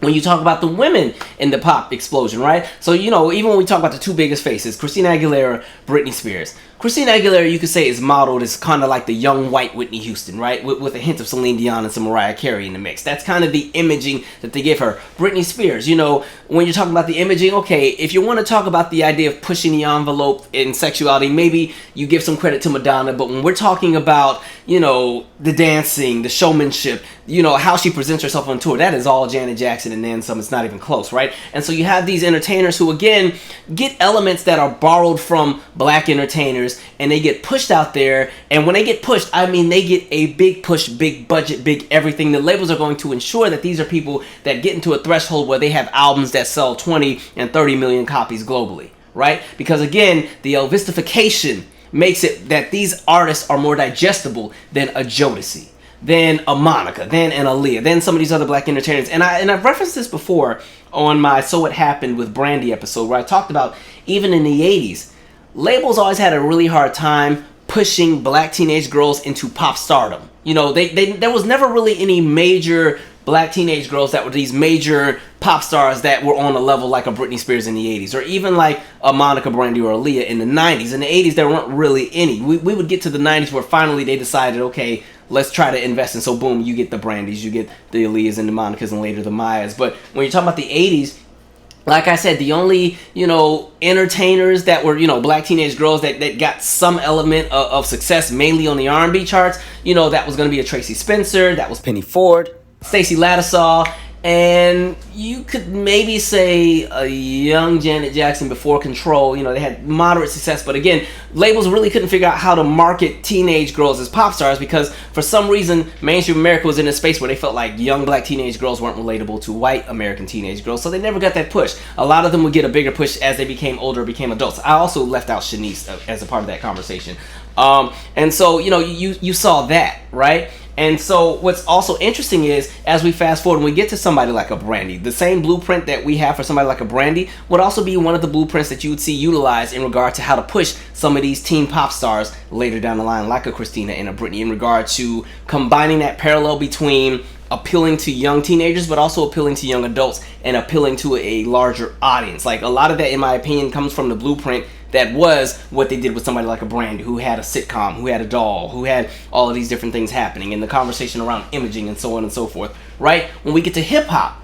when you talk about the women in the pop explosion, right? So, you know, even when we talk about the two biggest faces, Christina Aguilera, Britney Spears. Christina Aguilera, you could say, is modeled as kind of like the young white Whitney Houston, right? With a hint of Celine Dion and some Mariah Carey in the mix. That's kind of the imaging that they give her. Britney Spears, you know, when you're talking about the imaging, okay, if you want to talk about the idea of pushing the envelope in sexuality, maybe you give some credit to Madonna, but when we're talking about, you know, the dancing, the showmanship, you know, how she presents herself on tour, that is all Janet Jackson and then some. It's not even close, right? And so you have these entertainers who, again, get elements that are borrowed from black entertainers, and they get pushed out there. And when they get pushed, I mean, they get a big push, big budget, big everything. The labels are going to ensure that these are people that get into a threshold where they have albums that sell 20 and 30 million copies globally, right? Because, again, the Elvistification makes it that these artists are more digestible than a Jodeci, than a Monica, than an Aaliyah, than some of these other black entertainers. And I've referenced this before on my So What Happened with Brandy episode, where I talked about, even in the 80s, labels always had a really hard time pushing black teenage girls into pop stardom. You know, there was never really any major black teenage girls that were these major pop stars that were on a level like a Britney Spears in the 80s, or even like a Monica, Brandy, or Aaliyah in the 90s. In the 80s, there weren't really any. We would get to the 90s where finally they decided, okay, let's try to invest. And so boom, you get the Brandys, you get the Aaliyahs and the Monicas, and later the Mayas. But when you're talking about the 80s, like I said, the only, you know, entertainers that were, you know, black teenage girls that got some element of success, mainly on the R&B charts, you know, that was going to be a Tracy Spencer, that was Penny Ford, Stacey Lattisaw, and you could maybe say a young Janet Jackson before Control. You know, they had moderate success, but again, labels really couldn't figure out how to market teenage girls as pop stars, because for some reason, mainstream America was in a space where they felt like young black teenage girls weren't relatable to white American teenage girls, so they never got that push. A lot of them would get a bigger push as they became older, became adults. I also left out Shanice as a part of that conversation. And so, you know, you saw that, right? And so what's also interesting is, as we fast forward and we get to somebody like a Brandy, the same blueprint that we have for somebody like a Brandy would also be one of the blueprints that you would see utilized in regard to how to push some of these teen pop stars later down the line, like a Christina and a Britney, in regard to combining that parallel between appealing to young teenagers, but also appealing to young adults and appealing to a larger audience. Like, a lot of that, in my opinion, comes from the blueprint that was what they did with somebody like a Brandy, who had a sitcom, who had a doll, who had all of these different things happening, and the conversation around imaging and so on and so forth, right? When we get to hip-hop,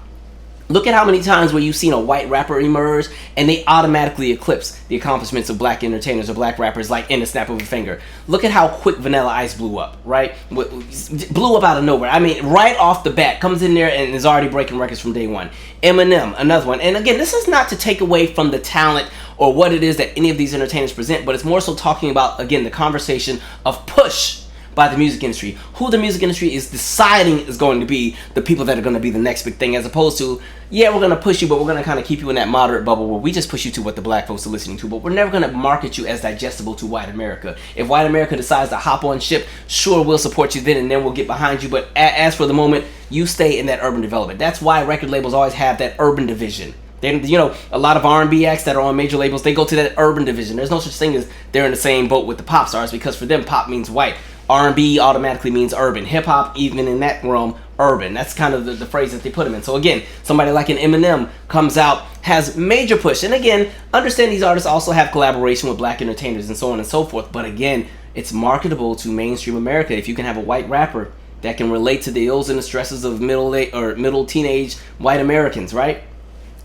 Look at how many times where you've seen a white rapper emerge and they automatically eclipse the accomplishments of black entertainers or black rappers like in the snap of a finger. Look at how quick Vanilla Ice blew up, right? Blew up out of nowhere. I mean, right off the bat, comes in there and is already breaking records from day one. Eminem, another one. And again, this is not to take away from the talent or what it is that any of these entertainers present, but it's more so talking about, again, the conversation of push by the music industry. Who the music industry is deciding is going to be the people that are going to be the next big thing, as opposed to, yeah, we're going to push you, but we're going to kind of keep you in that moderate bubble where we just push you to what the black folks are listening to, but we're never going to market you as digestible to white America. If white America decides to hop on ship, sure, we'll support you then, and then we'll get behind you, but as for the moment, you stay in that urban development. That's why record labels always have that urban division. They, you know, a lot of R&B acts that are on major labels, they go to that urban division. There's no such thing as they're in the same boat with the pop stars, because for them, pop means white. R&B automatically means urban. Hip-hop, even in that realm, urban. That's kind of the phrase that they put them in. So again, somebody like an Eminem comes out, has major push. And again, understand these artists also have collaboration with black entertainers and so on and so forth. But again, it's marketable to mainstream America if you can have a white rapper that can relate to the ills and the stresses of middle teenage white Americans, right?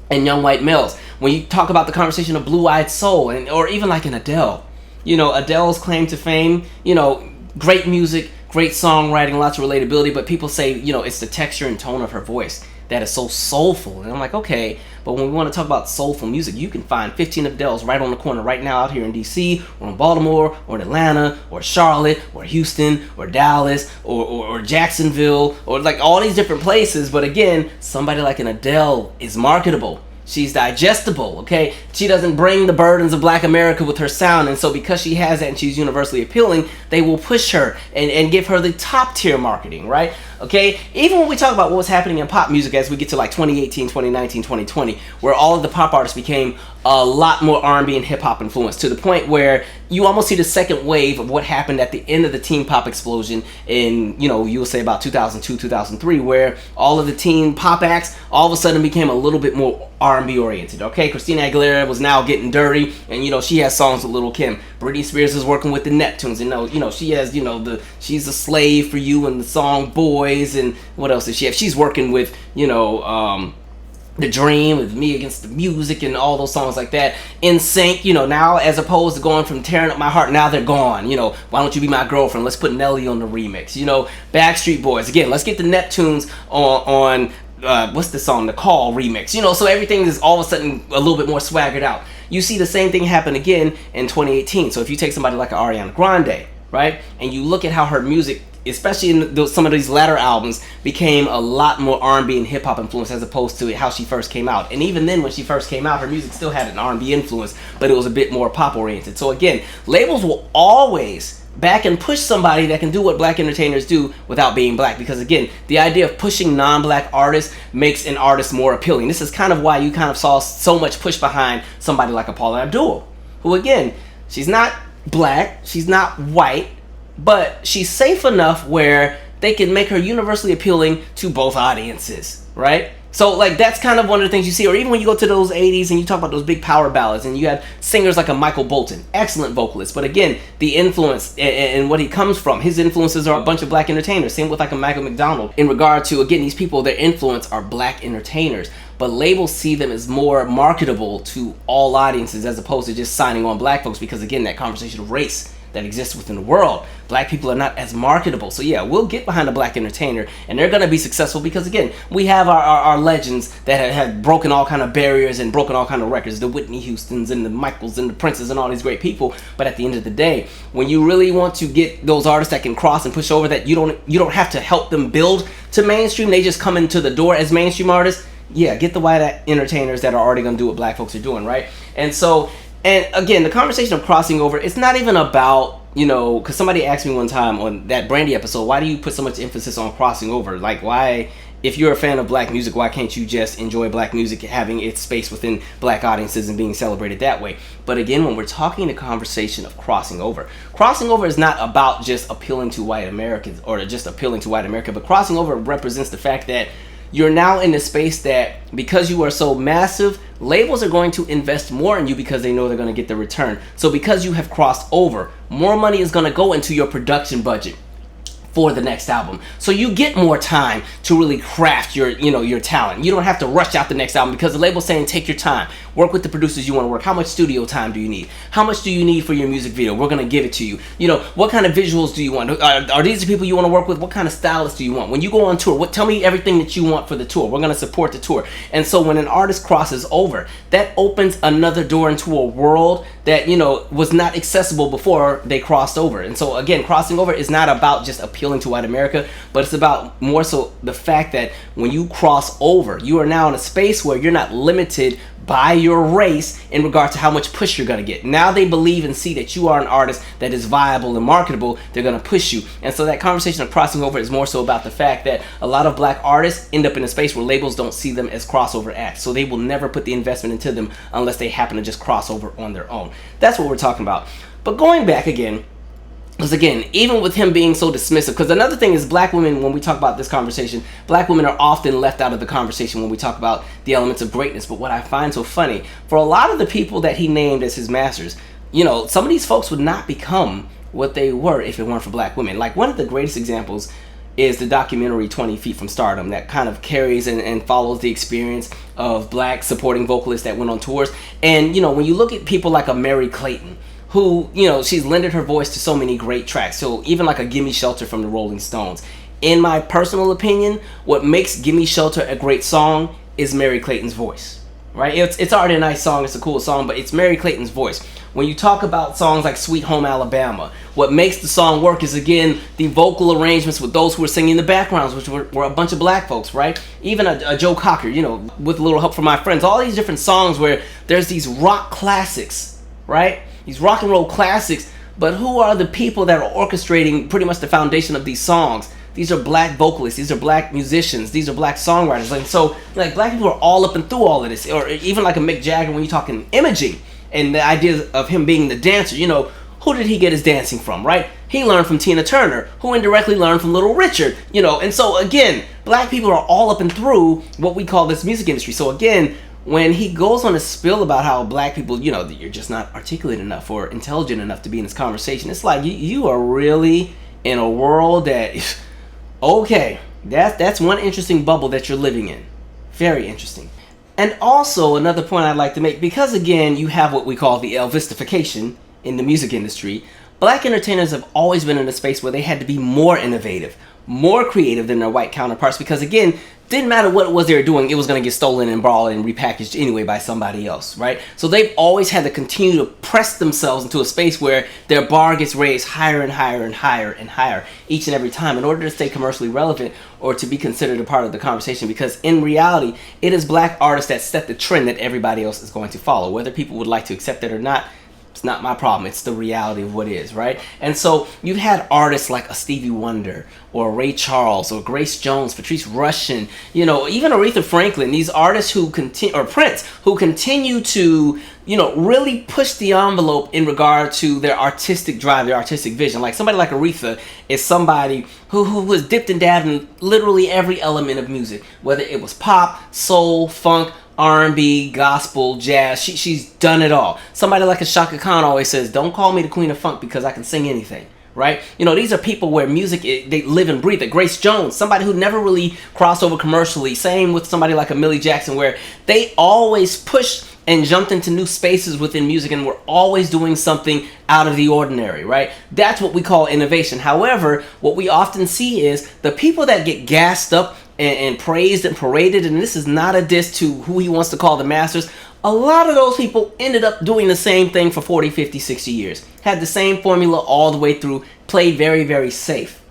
And young white males. When you talk about the conversation of Blue-Eyed Soul, or even like an Adele, you know, Adele's claim to fame, you know, great music, great songwriting, lots of relatability, but people say, you know, it's the texture and tone of her voice that is so soulful. And I'm like, okay, but when we want to talk about soulful music, you can find 15 Adeles right on the corner right now out here in DC, or in Baltimore, or in Atlanta, or Charlotte, or Houston, or Dallas, or Jacksonville, or like all these different places. But again, somebody like an Adele is marketable. She's digestible, okay? She doesn't bring the burdens of black America with her sound, and so because she has that and she's universally appealing, they will push her and give her the top tier marketing, right? Okay? Even when we talk about what was happening in pop music as we get to like 2018, 2019, 2020, where all of the pop artists became a lot more R&B and hip-hop influenced, to the point where you almost see the second wave of what happened at the end of the teen pop explosion in, you know, you'll say about 2002, 2003, where all of the teen pop acts all of a sudden became a little bit more R&B oriented, okay? Christina Aguilera was now getting dirty, and, you know, she has songs with Lil' Kim. Britney Spears is working with the Neptunes, and, you know, she has, you know, She's a Slave for You and the song Boys, and what else does she have? She's working with, you know, The Dream, with Me Against the Music, and all those songs like that. In Sync, you know, now as opposed to going from Tearing Up My Heart, now they're gone. You know, Why Don't You Be My Girlfriend? Let's put Nelly on the remix. You know, Backstreet Boys, again, let's get the Neptunes on what's the song? The Call remix. You know, so everything is all of a sudden a little bit more swaggered out. You see the same thing happen again in 2018. So if you take somebody like Ariana Grande, right, and you look at how her music, especially in some of these latter albums, became a lot more R&B and hip-hop influence as opposed to how she first came out. And even then, when she first came out, her music still had an R&B influence, but it was a bit more pop-oriented. So again, labels will always back and push somebody that can do what black entertainers do without being black, because again, the idea of pushing non-black artists makes an artist more appealing. This is kind of why you kind of saw so much push behind somebody like a Paula Abdul, who again, she's not black, she's not white, but she's safe enough where they can make her universally appealing to both audiences, right? So like that's kind of one of the things you see. Or even when you go to those 80s and you talk about those big power ballads, and you had singers like a Michael Bolton, excellent vocalist, but again, the influence and what he comes from, his influences are a bunch of black entertainers. Same with like a Michael McDonald in regard to, again, these people, their influence are black entertainers, but labels see them as more marketable to all audiences as opposed to just signing on black folks, because again, that conversation of race that exists within the world, black people are not as marketable. So yeah, we'll get behind a black entertainer and they're going to be successful because again, we have our legends that have broken all kind of barriers and broken all kind of records, the Whitney Houstons and the Michaels and the Princes and all these great people. But at the end of the day, when you really want to get those artists that can cross and push over, that you don't have to help them build to mainstream, they just come into the door as mainstream artists. Yeah, get the white entertainers that are already going to do what black folks are doing, right? And so, and again, the conversation of crossing over, it's not even about, you know, because somebody asked me one time on that Brandy episode, why do you put so much emphasis on crossing over? Like, why, if you're a fan of black music, why can't you just enjoy black music having its space within black audiences and being celebrated that way? But again, when we're talking the conversation of crossing over is not about just appealing to white Americans or just appealing to white America, but crossing over represents the fact that you're now in a space that, because you are so massive, labels are going to invest more in you because they know they're going to get the return. So because you have crossed over, more money is going to go into your production budget for the next album. So you get more time to really craft your, your talent. You don't have to rush out the next album because the label's saying take your time. Work with the producers you want to work. How much studio time do you need? How much do you need for your music video? We're going to give it to you. What kind of visuals do you want? Are these the people you want to work with? What kind of stylist do you want? When you go on tour, tell me everything that you want for the tour. We're going to support the tour. And so when an artist crosses over, that opens another door into a world that, was not accessible before they crossed over. And so again, crossing over is not about just appealing to white America, but it's about more so the fact that when you cross over, you are now in a space where you're not limited by your race in regard to how much push you're going to get. Now they believe and see that you are an artist that is viable and marketable. They're going to push you. And so that conversation of crossing over is more so about the fact that a lot of black artists end up in a space where labels don't see them as crossover acts. So they will never put the investment into them unless they happen to just cross over on their own. That's what we're talking about. But going back again, because again, even with him being so dismissive, because another thing is black women, when we talk about this conversation, black women are often left out of the conversation when we talk about the elements of greatness. But what I find so funny, for a lot of the people that he named as his masters, some of these folks would not become what they were if it weren't for black women. Like one of the greatest examples is the documentary 20 Feet from Stardom that kind of carries and follows the experience of black supporting vocalists that went on tours. And, when you look at people like a Mary Clayton, who, she's lended her voice to so many great tracks. So even like a Gimme Shelter from the Rolling Stones. In my personal opinion, what makes Gimme Shelter a great song is Mary Clayton's voice, right? It's already a nice song, it's a cool song, but it's Mary Clayton's voice. When you talk about songs like Sweet Home Alabama, what makes the song work is, again, the vocal arrangements with those who are singing the backgrounds, which were a bunch of black folks, right? Even a Joe Cocker, with a little help from my friends. All these different songs where there's these rock classics, right? These rock and roll classics, but who are the people that are orchestrating pretty much the foundation of these songs? These are black vocalists, these are black musicians, these are black songwriters. And so, black people are all up and through all of this. Or even like a Mick Jagger, when you're talking imaging, and the idea of him being the dancer, who did he get his dancing from, right? He learned from Tina Turner, who indirectly learned from Little Richard, And so, again, black people are all up and through what we call this music industry. So, again, when he goes on a spill about how black people, that you're just not articulate enough or intelligent enough to be in this conversation, it's like you are really in a world that, okay, that's one interesting bubble that you're living in. Very interesting. And also another point I'd like to make, because again, you have what we call the ELVIStification in the music industry, black entertainers have always been in a space where they had to be more innovative, more creative than their white counterparts, because again, didn't matter what it was they were doing, it was going to get stolen and borrowed and repackaged anyway by somebody else, right? So they've always had to continue to press themselves into a space where their bar gets raised higher and higher and higher and higher each and every time in order to stay commercially relevant or to be considered a part of the conversation, because in reality, it is black artists that set the trend that everybody else is going to follow. Whether people would like to accept it or not, it's not my problem. It's the reality of what is, right? And so you've had artists like a Stevie Wonder or Ray Charles or Grace Jones, Patrice Rushen, even Aretha Franklin, these artists who continue, or Prince, who continue to, really push the envelope in regard to their artistic drive, their artistic vision. Like somebody like Aretha is somebody who was dipped and dabbed in literally every element of music, whether it was pop, soul, funk, R&B, gospel, jazz. She's done it all. Somebody like a Shaka Khan always says, don't call me the queen of funk because I can sing anything, right? These are people where music, they live and breathe it. Grace Jones, somebody who never really crossed over commercially. Same with somebody like a Millie Jackson, where they always pushed and jumped into new spaces within music and were always doing something out of the ordinary, right? That's what we call innovation. However, what we often see is the people that get gassed up and praised and paraded, and this is not a diss to who he wants to call the masters, a lot of those people ended up doing the same thing for 40, 50, 60 years. Had the same formula all the way through, played very, very safe.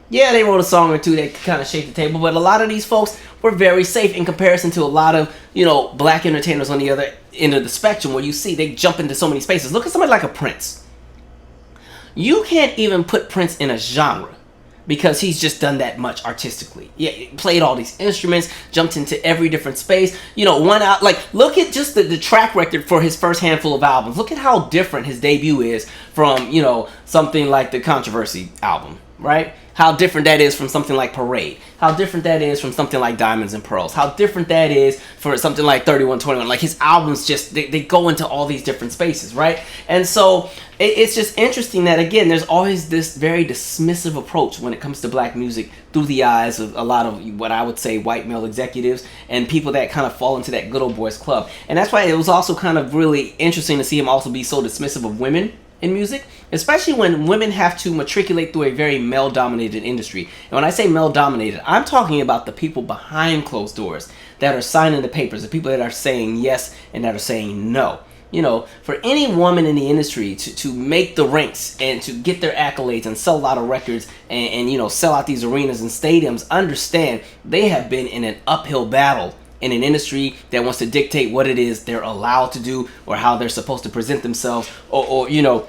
Yeah, they wrote a song or two that kind of shake the table, but a lot of these folks were very safe in comparison to a lot of, black entertainers on the other end of the spectrum, where you see they jump into so many spaces. Look at somebody like a Prince. You can't even put Prince in a genre because he's just done that much artistically. Yeah, played all these instruments, jumped into every different space. One out, look at just the track record for his first handful of albums. Look at how different his debut is from, something like the Controversy album, right? How different that is from something like Parade. How different that is from something like Diamonds and Pearls. How different that is for something like 3121. Like his albums just, they go into all these different spaces, right? And so it's just interesting that, again, there's always this very dismissive approach when it comes to black music through the eyes of a lot of what I would say white male executives and people that kind of fall into that good old boys club. And that's why it was also kind of really interesting to see him also be so dismissive of women in music, especially when women have to matriculate through a very male-dominated industry. And when I say male-dominated, I'm talking about the people behind closed doors that are signing the papers, the people that are saying yes and that are saying no. You know, for any woman in the industry to make the ranks and to get their accolades and sell a lot of records and you know, sell out these arenas and stadiums, understand they have been in an uphill battle in an industry that wants to dictate what it is they're allowed to do or how they're supposed to present themselves or you know,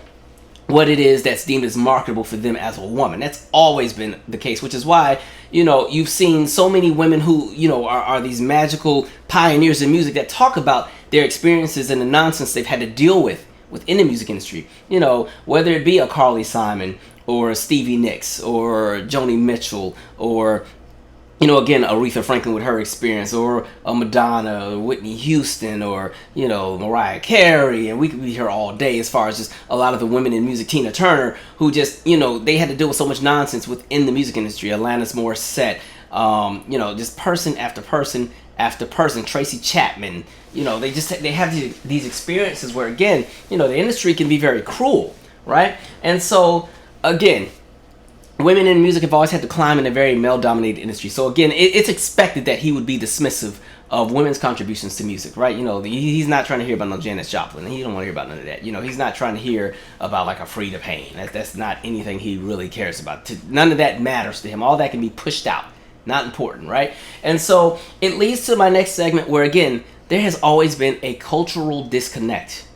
what it is that's deemed as marketable for them as a woman. That's always been the case, which is why, you know, you've seen so many women who, you know, are these magical pioneers in music that talk about their experiences and the nonsense they've had to deal with within the music industry. You know, whether it be a Carly Simon or a Stevie Nicks or Joni Mitchell or, you know, again, Aretha Franklin with her experience, or a Madonna, or Whitney Houston, or, you know, Mariah Carey, and we could be here all day as far as just a lot of the women in music, Tina Turner, who just, you know, they had to deal with so much nonsense within the music industry, Alanis Morissette, you know, just person after person after person, Tracy Chapman, you know, they have these experiences where, again, you know, the industry can be very cruel, right? And so, again, women in music have always had to climb in a very male-dominated industry. So again, it's expected that he would be dismissive of women's contributions to music, right? You know, he's not trying to hear about no Janis Joplin. He don't want to hear about none of that. You know, he's not trying to hear about like a Frida Payne. That's not anything he really cares about. None of that matters to him. All that can be pushed out. Not important, right? And so it leads to my next segment where, again, there has always been a cultural disconnect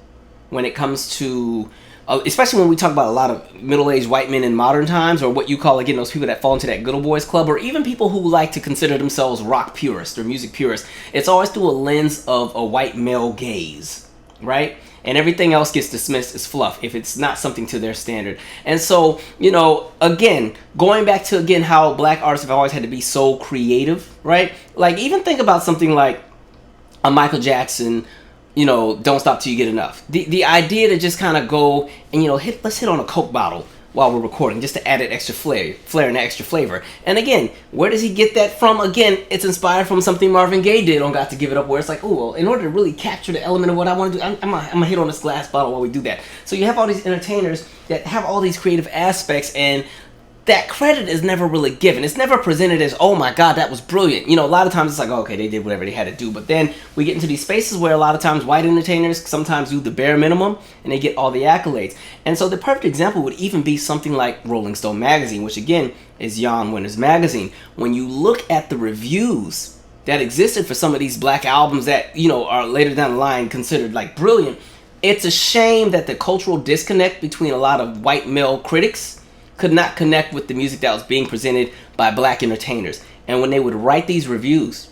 when it comes to especially when we talk about a lot of middle-aged white men in modern times, or what you call, again, those people that fall into that good old boys club, or even people who like to consider themselves rock purists or music purists. It's always through a lens of a white male gaze, right? And everything else gets dismissed as fluff if it's not something to their standard. And so, you know, again, going back to, again, how black artists have always had to be so creative, right? Like, even think about something like a Michael Jackson, you know, Don't Stop Till You Get Enough. The idea to just kind of go and, you know, let's hit on a Coke bottle while we're recording, just to add an extra flair and extra flavor. And again, where does he get that from? Again, it's inspired from something Marvin Gaye did on Got to Give It Up, where it's like, oh, well, in order to really capture the element of what I want to do, I'm gonna hit on this glass bottle while we do that. So you have all these entertainers that have all these creative aspects, and that credit is never really given. It's never presented as, oh my God, that was brilliant. You know, a lot of times it's like, oh, okay, they did whatever they had to do. But then we get into these spaces where a lot of times white entertainers sometimes do the bare minimum and they get all the accolades. And so the perfect example would even be something like Rolling Stone magazine, which again is JANN WENNER's magazine. When you look at the reviews that existed for some of these black albums that, you know, are later down the line considered like brilliant, it's a shame that the cultural disconnect between a lot of white male critics could not connect with the music that was being presented by black entertainers. And when they would write these reviews,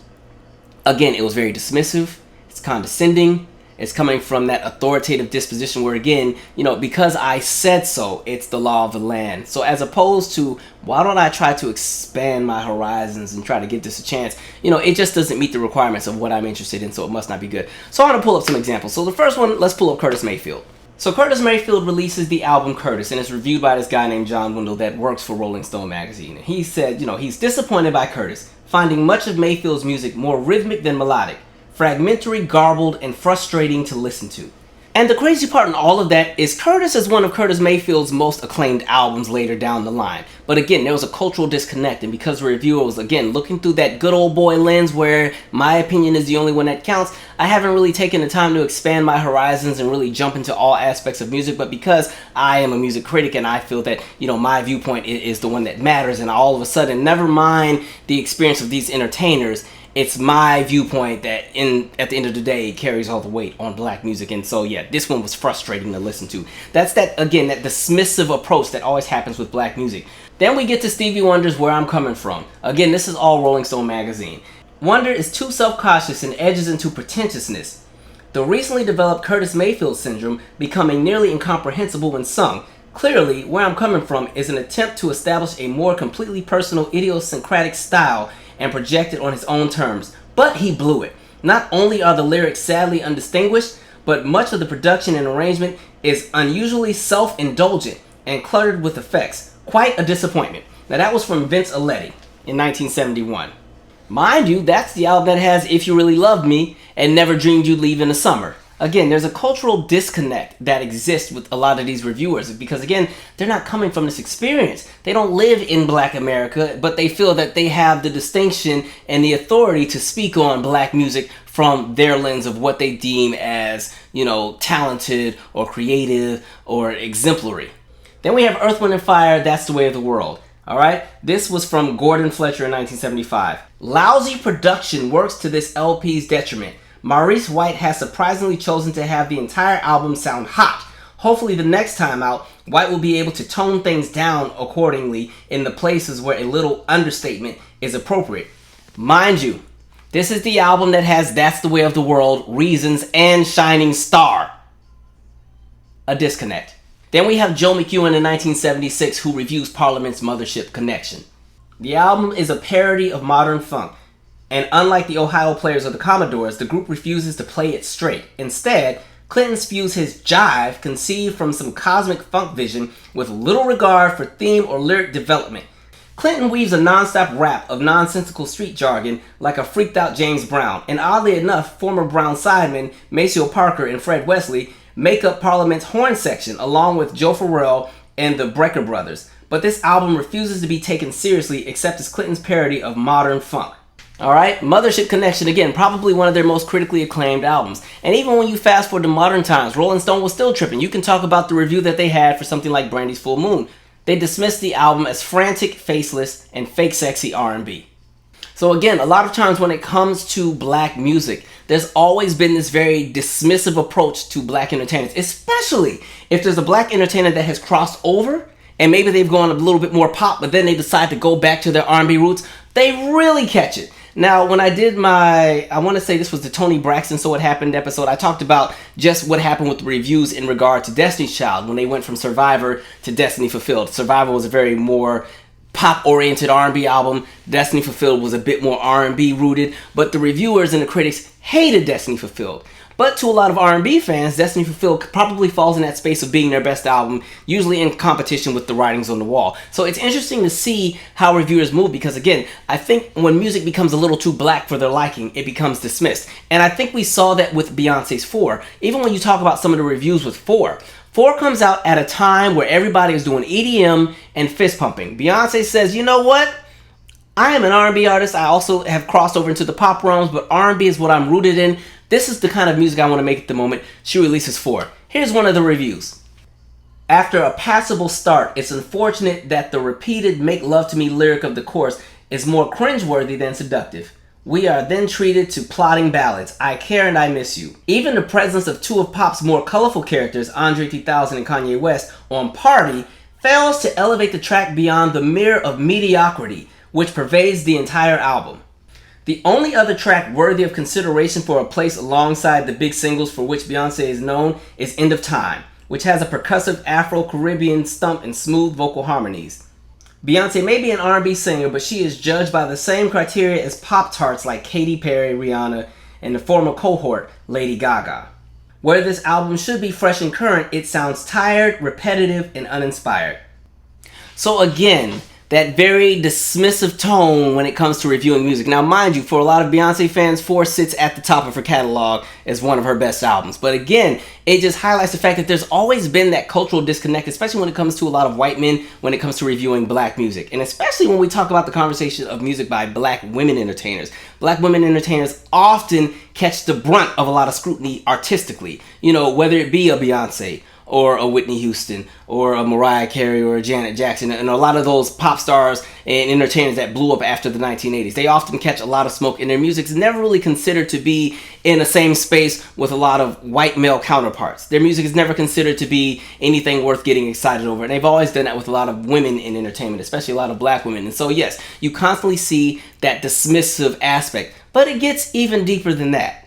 again, it was very dismissive, it's condescending, it's coming from that authoritative disposition where, again, you know, because I said so, it's the law of the land. So as opposed to, why don't I try to expand my horizons and try to give this a chance? You know, it just doesn't meet the requirements of what I'm interested in, so it must not be good. So I want to pull up some examples. So the first one, let's pull up Curtis Mayfield. So Curtis Mayfield releases the album Curtis, and it's reviewed by this guy named John Wendell that works for Rolling Stone magazine. And he said, you know, he's disappointed by Curtis, finding much of Mayfield's music more rhythmic than melodic, fragmentary, garbled, and frustrating to listen to. And the crazy part in all of that is Curtis is one of Curtis Mayfield's most acclaimed albums later down the line. But again, there was a cultural disconnect, and because the reviewer was, again, looking through that good old boy lens where my opinion is the only one that counts, I haven't really taken the time to expand my horizons and really jump into all aspects of music. But because I am a music critic and I feel that, you know, my viewpoint is the one that matters, and all of a sudden, never mind the experience of these entertainers, it's my viewpoint that at the end of the day carries all the weight on black music. And so yeah, this one was frustrating to listen to. That's that, again, that dismissive approach that always happens with black music. Then we get to Stevie Wonder's Where I'm Coming From. Again, this is all Rolling Stone magazine. Wonder is too self-cautious and edges into pretentiousness. The recently developed Curtis Mayfield syndrome becoming nearly incomprehensible when sung. Clearly, where I'm coming from is an attempt to establish a more completely personal idiosyncratic style and project it on his own terms. But he blew it. Not only are the lyrics sadly undistinguished, but much of the production and arrangement is unusually self-indulgent and cluttered with effects. Quite a disappointment. Now that was from Vince Aletti in 1971. Mind you, that's the album that has If You Really Loved Me and Never Dreamed You'd Leave in the Summer. Again, there's a cultural disconnect that exists with a lot of these reviewers because, again, they're not coming from this experience. They don't live in Black America, but they feel that they have the distinction and the authority to speak on Black music from their lens of what they deem as, talented or creative or exemplary. Then we have Earth, Wind & Fire, That's the Way of the World. Alright, this was from Gordon Fletcher in 1975. Lousy production works to this LP's detriment. Maurice White has surprisingly chosen to have the entire album sound hot. Hopefully the next time out, White will be able to tone things down accordingly in the places where a little understatement is appropriate. Mind you, this is the album that has That's the Way of the World, Reasons, and Shining Star. A disconnect. Then we have Joe McEwen in 1976 who reviews Parliament's Mothership Connection. The album is a parody of modern funk. And unlike the Ohio Players or the Commodores, the group refuses to play it straight. Instead, Clinton spews his jive conceived from some cosmic funk vision with little regard for theme or lyric development. Clinton weaves a non-stop rap of nonsensical street jargon like a freaked out James Brown. And oddly enough, former Brown sidemen Maceo Parker and Fred Wesley make up Parliament's horn section along with Joe Farrell and the Brecker Brothers. But this album refuses to be taken seriously except as Clinton's parody of modern funk. Alright, Mothership Connection, again, probably one of their most critically acclaimed albums. And even when you fast forward to modern times, Rolling Stone was still tripping. You can talk about the review that they had for something like Brandy's Full Moon. They dismissed the album as frantic, faceless, and fake sexy R&B. So again, a lot of times when it comes to Black music, there's always been this very dismissive approach to Black entertainers, especially if there's a Black entertainer that has crossed over and maybe they've gone a little bit more pop, but then they decide to go back to their R&B roots. They really catch it. Now, when I did I want to say this was the Tony Braxton So What Happened episode, I talked about just what happened with the reviews in regard to Destiny's Child when they went from Survivor to Destiny Fulfilled. Survivor was a very more pop-oriented R&B album. Destiny Fulfilled was a bit more R&B rooted, but the reviewers and the critics hated Destiny Fulfilled. But to a lot of R&B fans, Destiny Fulfilled probably falls in that space of being their best album, usually in competition with The Writings on the Wall. So it's interesting to see how reviewers move because, again, I think when music becomes a little too Black for their liking, it becomes dismissed. And I think we saw that with Beyonce's 4. Even when you talk about some of the reviews with 4 comes out at a time where everybody is doing EDM and fist pumping. Beyonce says, you know what? I am an R&B artist. I also have crossed over into the pop realms, but R&B is what I'm rooted in. This is the kind of music I want to make at the moment. She releases 4. Here's one of the reviews. After a passable start, it's unfortunate that the repeated "Make Love to Me" lyric of the chorus is more cringeworthy than seductive. We are then treated to plotting ballads, I Care and I Miss You. Even the presence of two of pop's more colorful characters, Andre 3000 and Kanye West, on Party, fails to elevate the track beyond the mirror of mediocrity, which pervades the entire album. The only other track worthy of consideration for a place alongside the big singles for which Beyonce is known is End of Time, which has a percussive Afro-Caribbean stump and smooth vocal harmonies. Beyonce may be an R&B singer, but she is judged by the same criteria as Pop-Tarts like Katy Perry, Rihanna, and the former cohort, Lady Gaga. Where this album should be fresh and current, it sounds tired, repetitive, and uninspired. So again, that very dismissive tone when it comes to reviewing music. Now, mind you, for a lot of Beyonce fans, 4 sits at the top of her catalog as one of her best albums. But again, it just highlights the fact that there's always been that cultural disconnect, especially when it comes to a lot of white men when it comes to reviewing Black music. And especially when we talk about the conversation of music by Black women entertainers. Black women entertainers often catch the brunt of a lot of scrutiny artistically. Whether it be a Beyonce or a Whitney Houston, or a Mariah Carey, or a Janet Jackson, and a lot of those pop stars and entertainers that blew up after the 1980s. They often catch a lot of smoke, and their music is never really considered to be in the same space with a lot of white male counterparts. Their music is never considered to be anything worth getting excited over, and they've always done that with a lot of women in entertainment, especially a lot of Black women. And so yes, you constantly see that dismissive aspect, but it gets even deeper than that.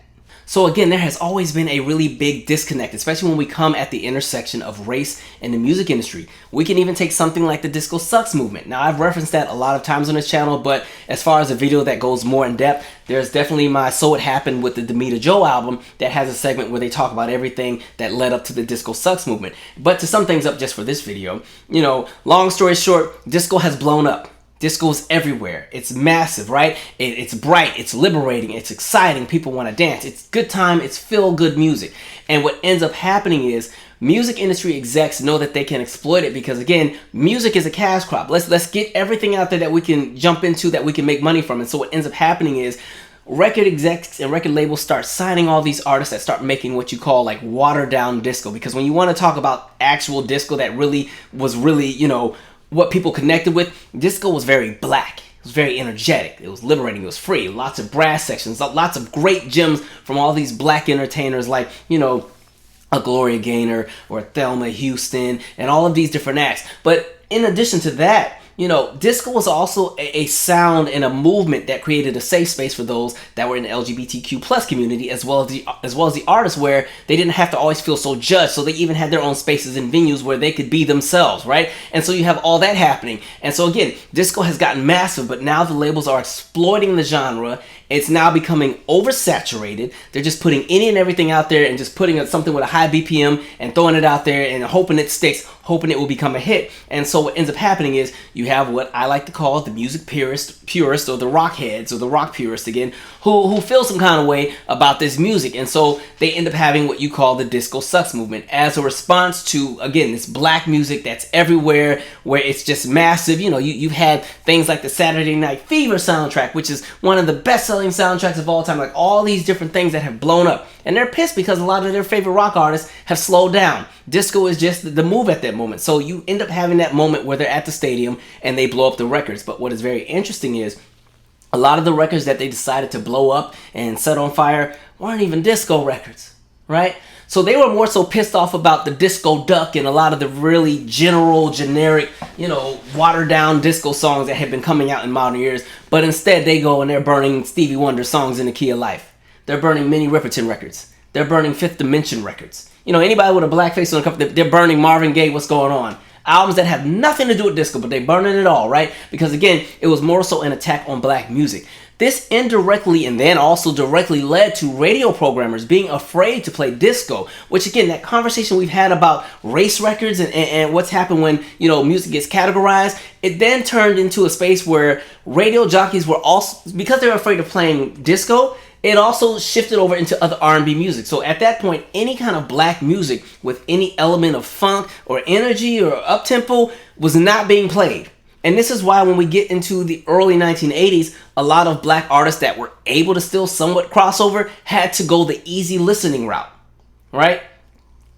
So again, there has always been a really big disconnect, especially when we come at the intersection of race and the music industry. We can even take something like the Disco Sucks movement. Now, I've referenced that a lot of times on this channel, but as far as a video that goes more in depth, there's definitely my So It Happened with the Demeter Joe album that has a segment where they talk about everything that led up to the Disco Sucks movement. But to sum things up just for this video, you know, long story short, disco has blown up. Disco is everywhere. It's massive, right? It's bright, it's liberating, it's exciting. People want to dance. It's good time, it's feel-good music. And what ends up happening is music industry execs know that they can exploit it because, again, music is a cash crop. Let's get everything out there that we can jump into, that we can make money from. And so what ends up happening is record execs and record labels start signing all these artists that start making what you call like watered down disco. Because when you want to talk about actual disco that was really, you know, what people connected with, disco was very black. It was very energetic. It was liberating. It was free. Lots of brass sections. Lots of great gems from all these black entertainers like, you know, a Gloria Gaynor or Thelma Houston and all of these different acts. But in addition to that, you know, disco was also a sound and a movement that created a safe space for those that were in the LGBTQ plus community, as well as the artists, where they didn't have to always feel so judged. So they even had their own spaces and venues where they could be themselves, right? And so you have all that happening. And so again, disco has gotten massive, but now the labels are exploiting the genre. It's now becoming oversaturated. They're just putting any and everything out there and just putting something with a high BPM and throwing it out there and hoping it sticks, hoping it will become a hit. And so what ends up happening is you have what I like to call the music purist or the rock heads or the rock purists again, who feel some kind of way about this music. And so they end up having what you call the Disco Sucks movement as a response to, again, this black music that's everywhere, where it's just massive. You know, you've had things like the Saturday Night Fever soundtrack, which is one of the best-selling soundtracks of all time, like all these different things that have blown up. And they're pissed because a lot of their favorite rock artists have slowed down. Disco is just the move at that moment. So you end up having that moment where they're at the stadium and they blow up the records. But what is very interesting is a lot of the records that they decided to blow up and set on fire weren't even disco records, right? So they were more so pissed off about the disco duck and a lot of the really generic, you know, watered down disco songs that have been coming out in modern years. But instead they go and they're burning Stevie Wonder songs in the key of life. They're burning Minnie Riperton records. They're burning Fifth Dimension records. You know, anybody with a black face on the cover, they're burning Marvin Gaye, What's Going On. Albums that have nothing to do with disco, but they burning it all, right? Because again, it was more so an attack on black music. This indirectly and then also directly led to radio programmers being afraid to play disco, which again, that conversation we've had about race records and what's happened when, you know, music gets categorized, it then turned into a space where radio jockeys were also, because they were afraid of playing disco, it also shifted over into other R&B music. So at that point, any kind of black music with any element of funk or energy or up-tempo was not being played. And this is why when we get into the early 1980s, a lot of black artists that were able to still somewhat cross over had to go the easy listening route, right?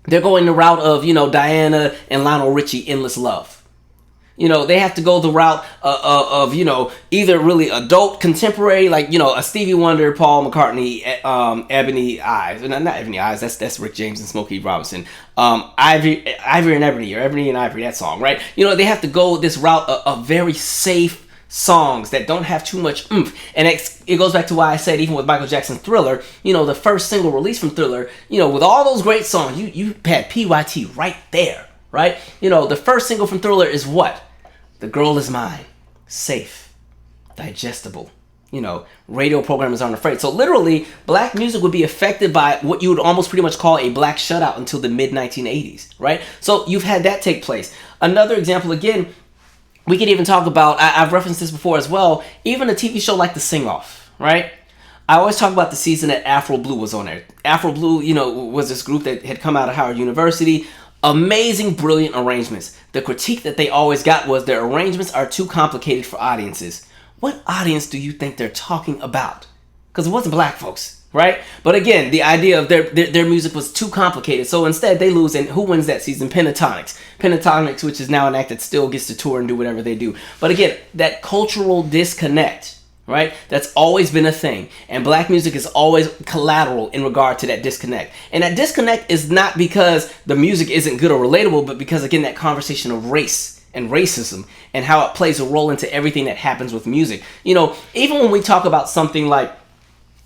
They're going the route of, you know, Diana and Lionel Richie, Endless Love. You know, they have to go the route of, you know, either really adult contemporary, like, you know, a Stevie Wonder, Paul McCartney, Ebony Eyes. Not Ebony Eyes, that's Rick James and Smokey Robinson. Ivory and Ebony, or Ebony and Ivory, that song, right? You know, they have to go this route of very safe songs that don't have too much oomph. And it goes back to why I said, even with Michael Jackson's Thriller, you know, the first single release from Thriller, you know, with all those great songs, you had PYT right there, right? You know, the first single from Thriller is what? The Girl Is Mine, Safe, Digestible. You know, radio programmers aren't afraid. So literally, black music would be affected by what you would almost pretty much call a black shutout until the mid-1980s, right? So you've had that take place. Another example, again, we could even talk about, I've referenced this before as well, even a TV show like The Sing-Off, right? I always talk about the season that Afro Blue was on there. Afro Blue, you know, was this group that had come out of Howard University. Amazing, brilliant arrangements. The critique that they always got was their arrangements are too complicated for audiences. What audience do you think they're talking about? Because it wasn't black folks, right? But again, the idea of their music was too complicated. So instead they lose, and who wins that season? Pentatonics. Pentatonics, which is now an act that still gets to tour and do whatever they do. But again, that cultural disconnect, right? That's always been a thing. And black music is always collateral in regard to that disconnect. And that disconnect is not because the music isn't good or relatable, but because, again, that conversation of race and racism and how it plays a role into everything that happens with music. You know, even when we talk about something like,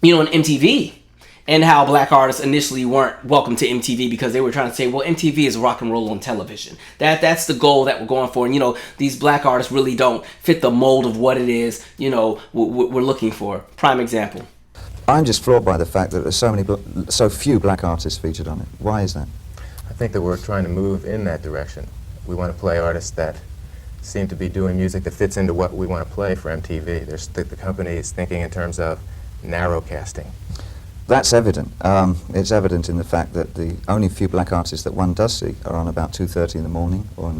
you know, an MTV, And how black artists initially weren't welcome to MTV because they were trying to say, well, MTV is rock and roll on television. That's the goal that we're going for. And, these black artists really don't fit the mold of what it is, we're looking for. Prime example. I'm just floored by the fact that there's so few black artists featured on it. Why is that? I think that we're trying to move in that direction. We want to play artists that seem to be doing music that fits into what we want to play for MTV. The company is thinking in terms of narrow casting. That's evident. It's evident in the fact that the only few black artists that one does see are on about 2:30 in the morning or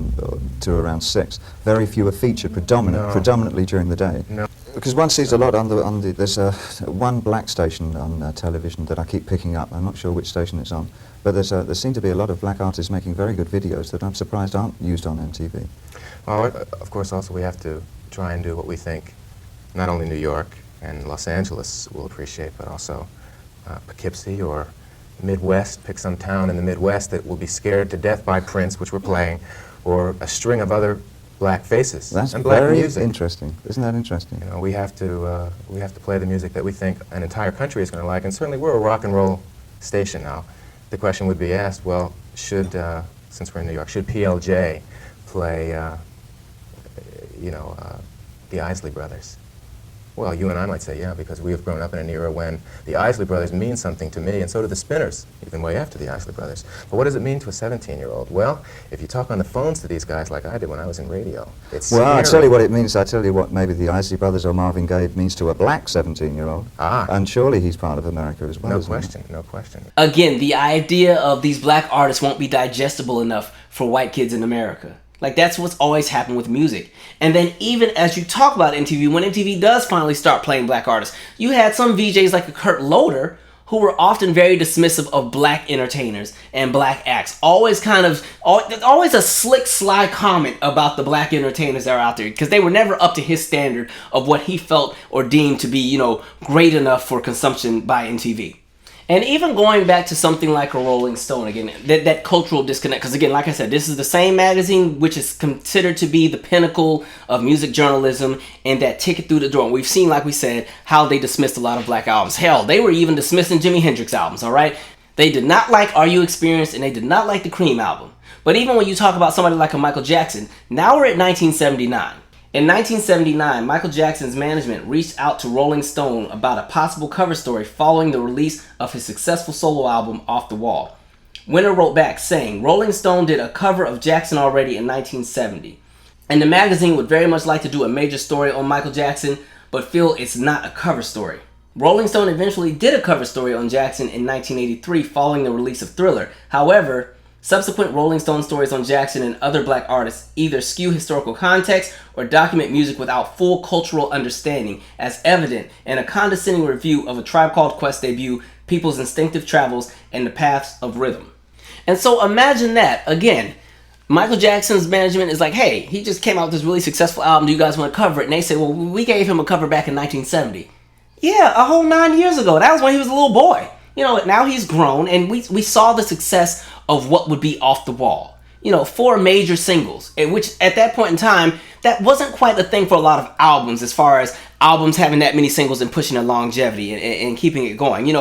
to around 6. Very few are featured predominantly during the day. No. Because one sees a lot there's one black station on television that I keep picking up. I'm not sure which station it's on, but there seem to be a lot of black artists making very good videos that I'm surprised aren't used on MTV. Well, of course, also we have to try and do what we think not only New York and Los Angeles will appreciate, but also Poughkeepsie or Midwest. Pick some town in the Midwest that will be scared to death by Prince, which we're playing, or a string of other black faces. That's and black very music. interesting. Isn't that interesting? We have to play the music that we think an entire country is going to like, and certainly we're a rock and roll station now. The question would be asked: well, should since we're in New York, should PLJ play the Isley Brothers? Well, you and I might say, yeah, because we have grown up in an era when the Isley Brothers mean something to me, and so do the Spinners, even way after the Isley Brothers. But what does it mean to a 17-year-old? Well, if you talk on the phones to these guys like I did when I was in radio, it's Well, scary. I'll tell you what it means. I'll tell you what maybe the Isley Brothers or Marvin Gaye means to a black 17-year-old. Ah. And surely he's part of America as well, No isn't he? question, no question. Again, the idea of these black artists won't be digestible enough for white kids in America. Like, that's what's always happened with music. And then even as you talk about MTV, when MTV does finally start playing black artists, you had some VJs like a Kurt Loder who were often very dismissive of black entertainers and black acts. Always a slick, sly comment about the black entertainers that are out there, because they were never up to his standard of what he felt or deemed to be, great enough for consumption by MTV. And even going back to something like a Rolling Stone, again, that cultural disconnect, because again, like I said, this is the same magazine which is considered to be the pinnacle of music journalism and that ticket through the door. And we've seen, like we said, how they dismissed a lot of black albums. Hell, they were even dismissing Jimi Hendrix albums, all right? They did not like Are You Experienced, and they did not like the Cream album. But even when you talk about somebody like a Michael Jackson, now we're at 1979. In 1979, Michael Jackson's management reached out to Rolling Stone about a possible cover story following the release of his successful solo album, Off the Wall. Winner wrote back saying, Rolling Stone did a cover of Jackson already in 1970, and the magazine would very much like to do a major story on Michael Jackson, but feel it's not a cover story. Rolling Stone eventually did a cover story on Jackson in 1983 following the release of Thriller. However, subsequent Rolling Stone stories on Jackson and other black artists either skew historical context or document music without full cultural understanding, as evident in a condescending review of A Tribe Called Quest debut, People's Instinctive Travels and the Paths of Rhythm. And so imagine that, again, Michael Jackson's management is like, hey, he just came out with this really successful album, do you guys want to cover it? And they say, well, we gave him a cover back in 1970. Yeah, a whole 9 years ago. That was when he was a little boy. Now he's grown, and we saw the success of what would be Off the Wall. 4 major singles, which at that point in time, that wasn't quite a thing for a lot of albums, as far as albums having that many singles and pushing a longevity and keeping it going.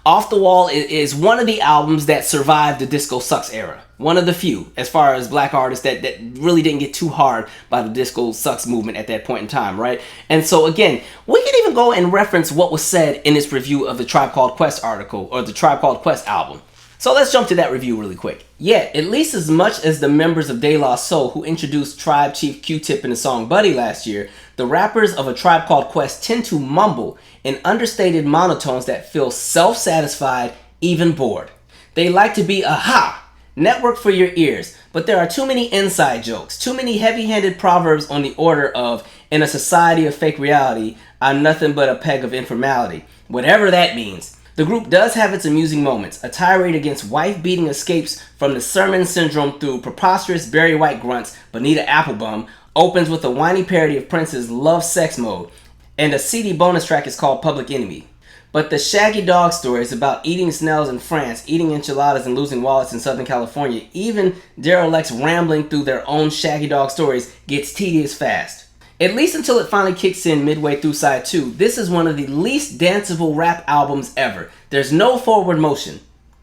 Off the Wall is one of the albums that survived the Disco Sucks era. One of the few, as far as black artists that really didn't get too hard by the Disco Sucks movement at that point in time, right? And so again, we can even go and reference what was said in this review of the Tribe Called Quest article, or the Tribe Called Quest album. So let's jump to that review really quick. Yet, at least as much as the members of De La Soul who introduced Tribe Chief Q-Tip in the song Buddy last year, the rappers of A Tribe Called Quest tend to mumble in understated monotones that feel self-satisfied, even bored. They like to be network for your ears, but there are too many inside jokes, too many heavy-handed proverbs on the order of, in a society of fake reality, I'm nothing but a peg of informality. Whatever that means. The group does have its amusing moments, a tirade against wife-beating escapes from the sermon syndrome through preposterous Barry White grunts, Bonita Applebum, opens with a whiny parody of Prince's Love Sex Mode, and a seedy bonus track is called Public Enemy. But the Shaggy Dog stories about eating snails in France, eating enchiladas and losing wallets in Southern California, even derelicts rambling through their own Shaggy Dog stories, gets tedious fast. At least until it finally kicks in midway through side 2, this is one of the least danceable rap albums ever. There's no forward motion.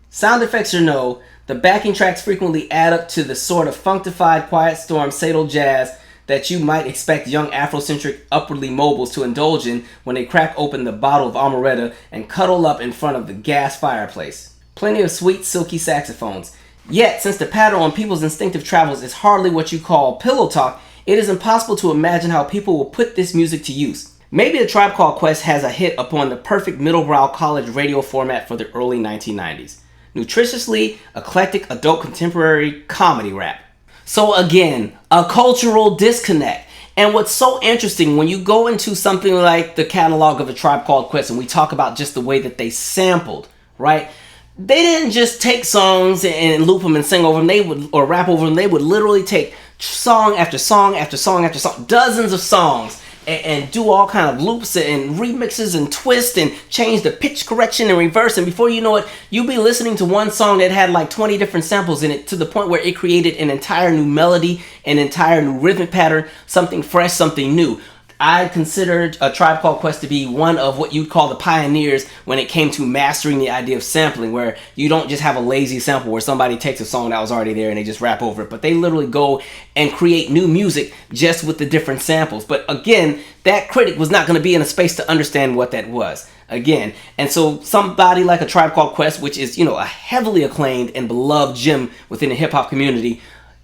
Sound effects or no, the backing tracks frequently add up to the sort of functified Quiet Storm Sadal jazz that you might expect young Afrocentric upwardly mobiles to indulge in when they crack open the bottle of Amaretta and cuddle up in front of the gas fireplace. Plenty of sweet, silky saxophones. Yet, since the pattern on people's instinctive travels is hardly what you call pillow talk, it is impossible to imagine how people will put this music to use. Maybe A Tribe Called Quest has a hit upon the perfect middlebrow college radio format for the early 1990s. Nutritiously eclectic adult contemporary comedy rap. So again, a cultural disconnect. And what's so interesting when you go into something like the catalog of A Tribe Called Quest and we talk about just the way that they sampled, right? They didn't just take songs and loop them and sing over them, they would, or rap over them. They would literally take song after song after song after song, dozens of songs, and do all kind of loops and remixes and twists and change the pitch correction and reverse. And before you know it, you'll be listening to one song that had like 20 different samples in it, to the point where it created an entire new melody, an entire new rhythmic pattern, something fresh, something new. I considered A Tribe Called Quest to be one of what you'd call the pioneers when it came to mastering the idea of sampling, where you don't just have a lazy sample where somebody takes a song that was already there and they just rap over it, but they literally go and create new music just with the different samples. But again, that critic was not going to be in a space to understand what that was. Again, and so somebody like A Tribe Called Quest, which is, you know, a heavily acclaimed and beloved gem within the hip-hop community,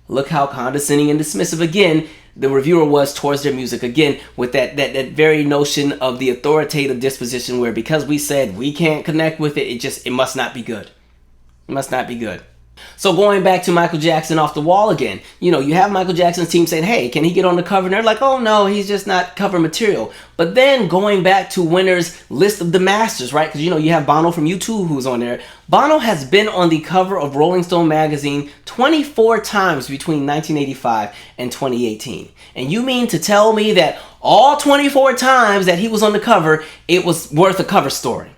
look how condescending and dismissive again the reviewer was towards their music, again with that very notion of the authoritative disposition, where because we said we can't connect with it, it must not be good. It must not be good. So going back to Michael Jackson Off the Wall again, you know, you have Michael Jackson's team saying, hey, can he get on the cover? And they're like, oh no, he's just not cover material. But then going back to Wenner's list of the masters, right? Because, you know, you have Bono from U2 who's on there. Bono has been on the cover of Rolling Stone magazine 24 times between 1985 and 2018. And you mean to tell me that all 24 times that he was on the cover, it was worth a cover story?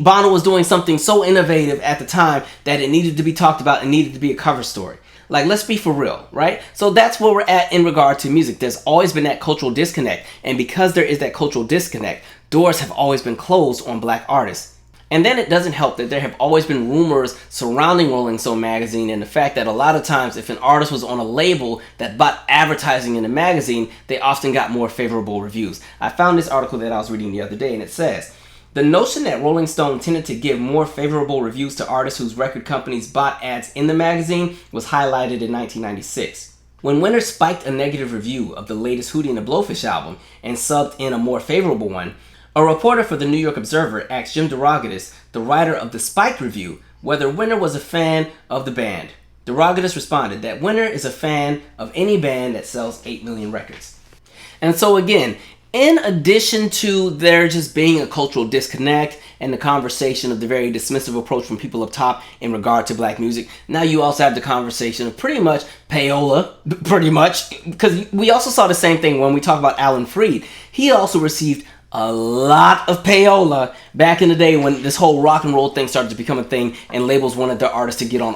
Bono was doing something so innovative at the time that it needed to be talked about and needed to be a cover story. Like, let's be for real, right? So that's where we're at in regard to music. There's always been that cultural disconnect. And because there is that cultural disconnect, doors have always been closed on black artists. And then it doesn't help that there have always been rumors surrounding Rolling Stone magazine, and the fact that a lot of times if an artist was on a label that bought advertising in the magazine, they often got more favorable reviews. I found this article that I was reading the other day, and it says, the notion that Rolling Stone tended to give more favorable reviews to artists whose record companies bought ads in the magazine was highlighted in 1996. When Wenner spiked a negative review of the latest Hootie and the Blowfish album and subbed in a more favorable one, a reporter for the New York Observer asked Jim DeRogatis, the writer of the spiked review, whether Wenner was a fan of the band. DeRogatis responded that Wenner is a fan of any band that sells 8 million records. And so again, in addition to there just being a cultural disconnect and the conversation of the very dismissive approach from people up top in regard to black music, now you also have the conversation of pretty much payola, pretty much, because we also saw the same thing when we talk about Alan Freed. He also received a lot of payola back in the day when this whole rock and roll thing started to become a thing and labels wanted their artists to get on.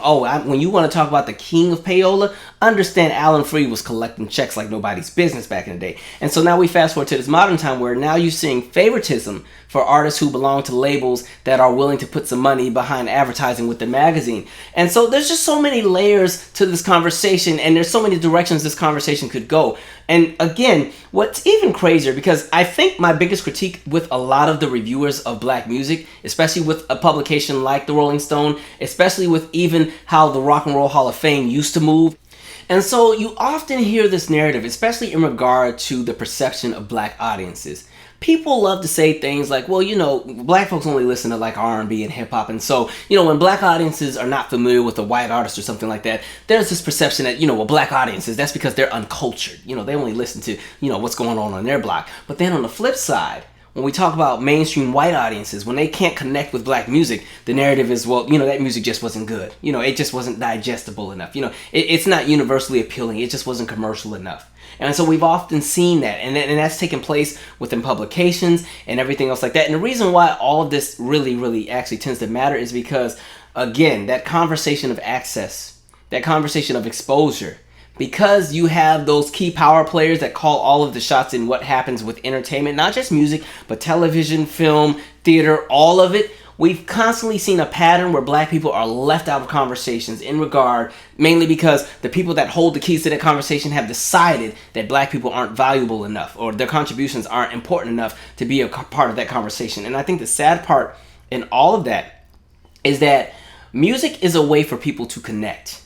When you want to talk about the king of payola, understand Alan Freed was collecting checks like nobody's business back in the day. And so now we fast forward to this modern time where now you're seeing favoritism for artists who belong to labels that are willing to put some money behind advertising with the magazine. And so there's just so many layers to this conversation, and there's so many directions this conversation could go. And again, what's even crazier, because I think my biggest critique with a lot of the reviewers of black music, especially with a publication like the Rolling Stone, especially with even how the Rock and Roll Hall of Fame used to move. And so you often hear this narrative, especially in regard to the perception of black audiences. People love to say things like, well, you know, black folks only listen to like R&B and hip hop. And so, you know, when black audiences are not familiar with a white artist or something like that, there's this perception that, you know, well, black audiences, that's because they're uncultured. You know, they only listen to, you know, what's going on their block. But then on the flip side, when we talk about mainstream white audiences, when they can't connect with black music, the narrative is, well, you know, that music just wasn't good. You know, it just wasn't digestible enough. You know, it's not universally appealing. It just wasn't commercial enough. And so we've often seen that, and that's taken place within publications and everything else like that. And the reason why all of this really actually tends to matter is because, again, that conversation of access, that conversation of exposure, because you have those key power players that call all of the shots in what happens with entertainment, not just music, but television, film, theater, all of it. We've constantly seen a pattern where black people are left out of conversations in regard, mainly because the people that hold the keys to that conversation have decided that black people aren't valuable enough, or their contributions aren't important enough to be a part of that conversation. And I think the sad part in all of that is that music is a way for people to connect.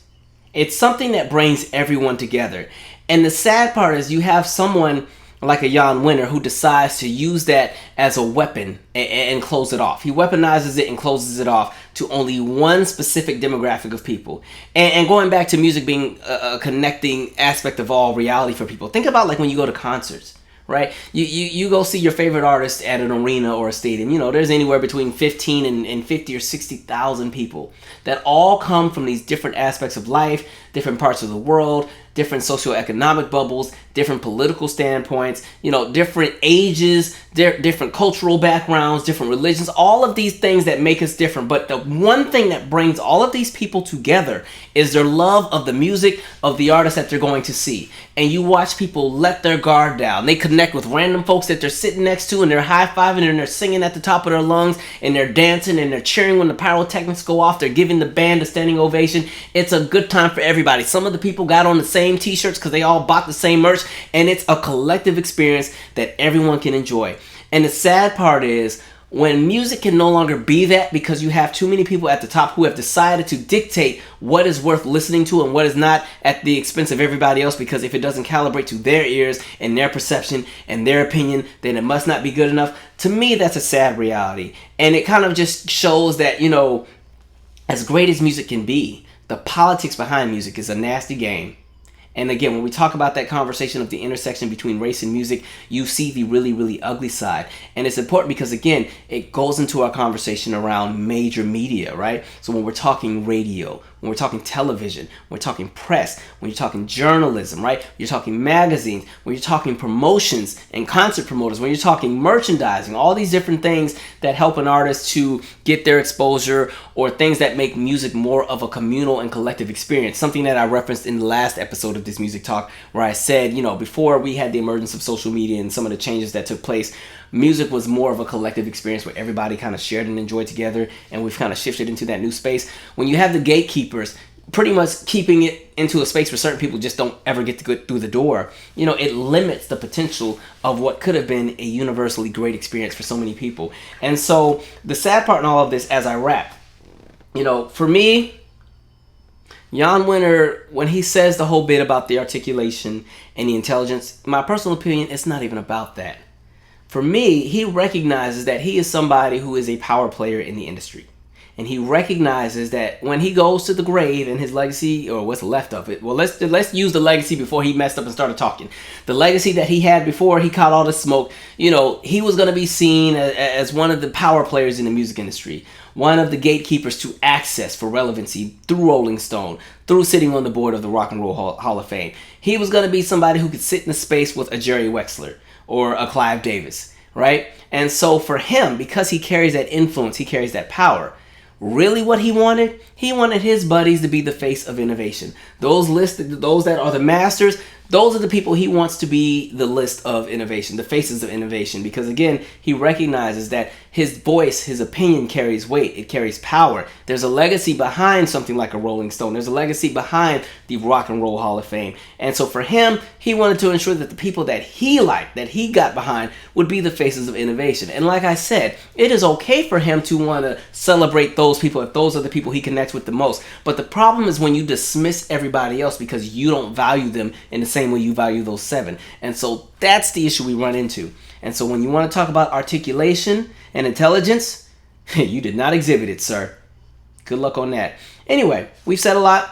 It's something that brings everyone together. And the sad part is you have someone like a JANN WENNER who decides to use that as a weapon and close it off. He weaponizes it and closes it off to only one specific demographic of people. And going back to music being a connecting aspect of all reality for people, think about like when you go to concerts. Right? You go see your favorite artist at an arena or a stadium. You know, there's anywhere between 15 and 50 or 60,000 people that all come from these different aspects of life, different parts of the world, different socioeconomic bubbles, different political standpoints, you know, different ages, different cultural backgrounds, different religions, all of these things that make us different. But the one thing that brings all of these people together is their love of the music of the artist that they're going to see. And you watch people let their guard down. They connect with random folks that they're sitting next to, and they're high-fiving and they're singing at the top of their lungs, and they're dancing and they're cheering when the pyrotechnics go off. They're giving the band a standing ovation. It's a good time for everybody. Some of the people got on the same t-shirts because they all bought the same merch, and it's a collective experience that everyone can enjoy. And the sad part is when music can no longer be that because you have too many people at the top who have decided to dictate what is worth listening to and what is not at the expense of everybody else, because if it doesn't calibrate to their ears and their perception and their opinion, then it must not be good enough. To me, that's a sad reality. And it kind of just shows that, you know, as great as music can be, the politics behind music is a nasty game. And again, when we talk about that conversation of the intersection between race and music, you see the really, really ugly side. And it's important because, again, it goes into our conversation around major media, right? So when we're talking radio, when we're talking television, when we're talking press, when you're talking journalism, right? You're talking magazines, when you're talking promotions and concert promoters, when you're talking merchandising, all these different things that help an artist to get their exposure, or things that make music more of a communal and collective experience. Something that I referenced in the last episode of this music talk, where I said, you know, before we had the emergence of social media and some of the changes that took place, music was more of a collective experience where everybody kind of shared and enjoyed together, and we've kind of shifted into that new space. When you have the gatekeepers pretty much keeping it into a space where certain people just don't ever get to go through the door, you know, it limits the potential of what could have been a universally great experience for so many people. And so the sad part in all of this, as I wrap, you know, for me, JANN WENNER, when he says the whole bit about the articulation and the intelligence, my personal opinion, it's not even about that. For me, he recognizes that he is somebody who is a power player in the industry. And he recognizes that when he goes to the grave and his legacy, or what's left of it, well, let's use the legacy before he messed up and started talking. The legacy that he had before he caught all the smoke, you know, he was going to be seen as one of the power players in the music industry, one of the gatekeepers to access for relevancy through Rolling Stone, through sitting on the board of the Rock and Roll Hall of Fame. He was going to be somebody who could sit in a space with a Jerry Wexler or a Clive Davis, right? And so for him, because he carries that influence, he carries that power, really what he wanted his buddies to be the face of innovation. Those that are the masters, those are the people he wants to be the list of innovation, the faces of innovation, because again, he recognizes that his voice, his opinion carries weight, it carries power. There's a legacy behind something like a Rolling Stone. There's a legacy behind the Rock and Roll Hall of Fame. And so for him, he wanted to ensure that the people that he liked, that he got behind, would be the faces of innovation. And like I said, it is okay for him to want to celebrate those people if those are the people he connects with the most. But the problem is when you dismiss everybody else because you don't value them in the same way you value those seven. And so that's the issue we run into. And so when you want to talk about articulation and intelligence, you did not exhibit it, sir. Good luck on that. Anyway, we've said a lot.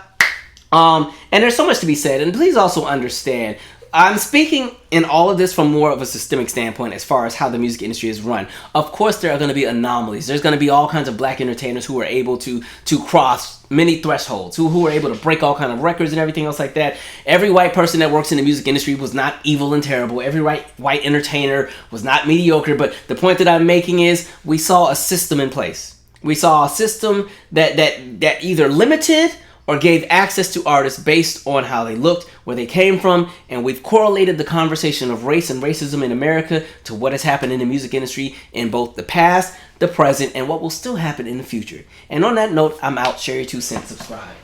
And there's so much to be said. And please also understand, I'm speaking in all of this from more of a systemic standpoint as far as how the music industry is run. Of course, there are going to be anomalies. There's going to be all kinds of black entertainers who are able to cross many thresholds, who are able to break all kinds of records and everything else like that. Every white person that works in the music industry was not evil and terrible. Every white entertainer was not mediocre. But the point that I'm making is we saw a system in place. We saw a system that either limited or gave access to artists based on how they looked, where they came from, and we've correlated the conversation of race and racism in America to what has happened in the music industry in both the past, the present, and what will still happen in the future. And on that note, I'm out. Share your 2 cents. Subscribe.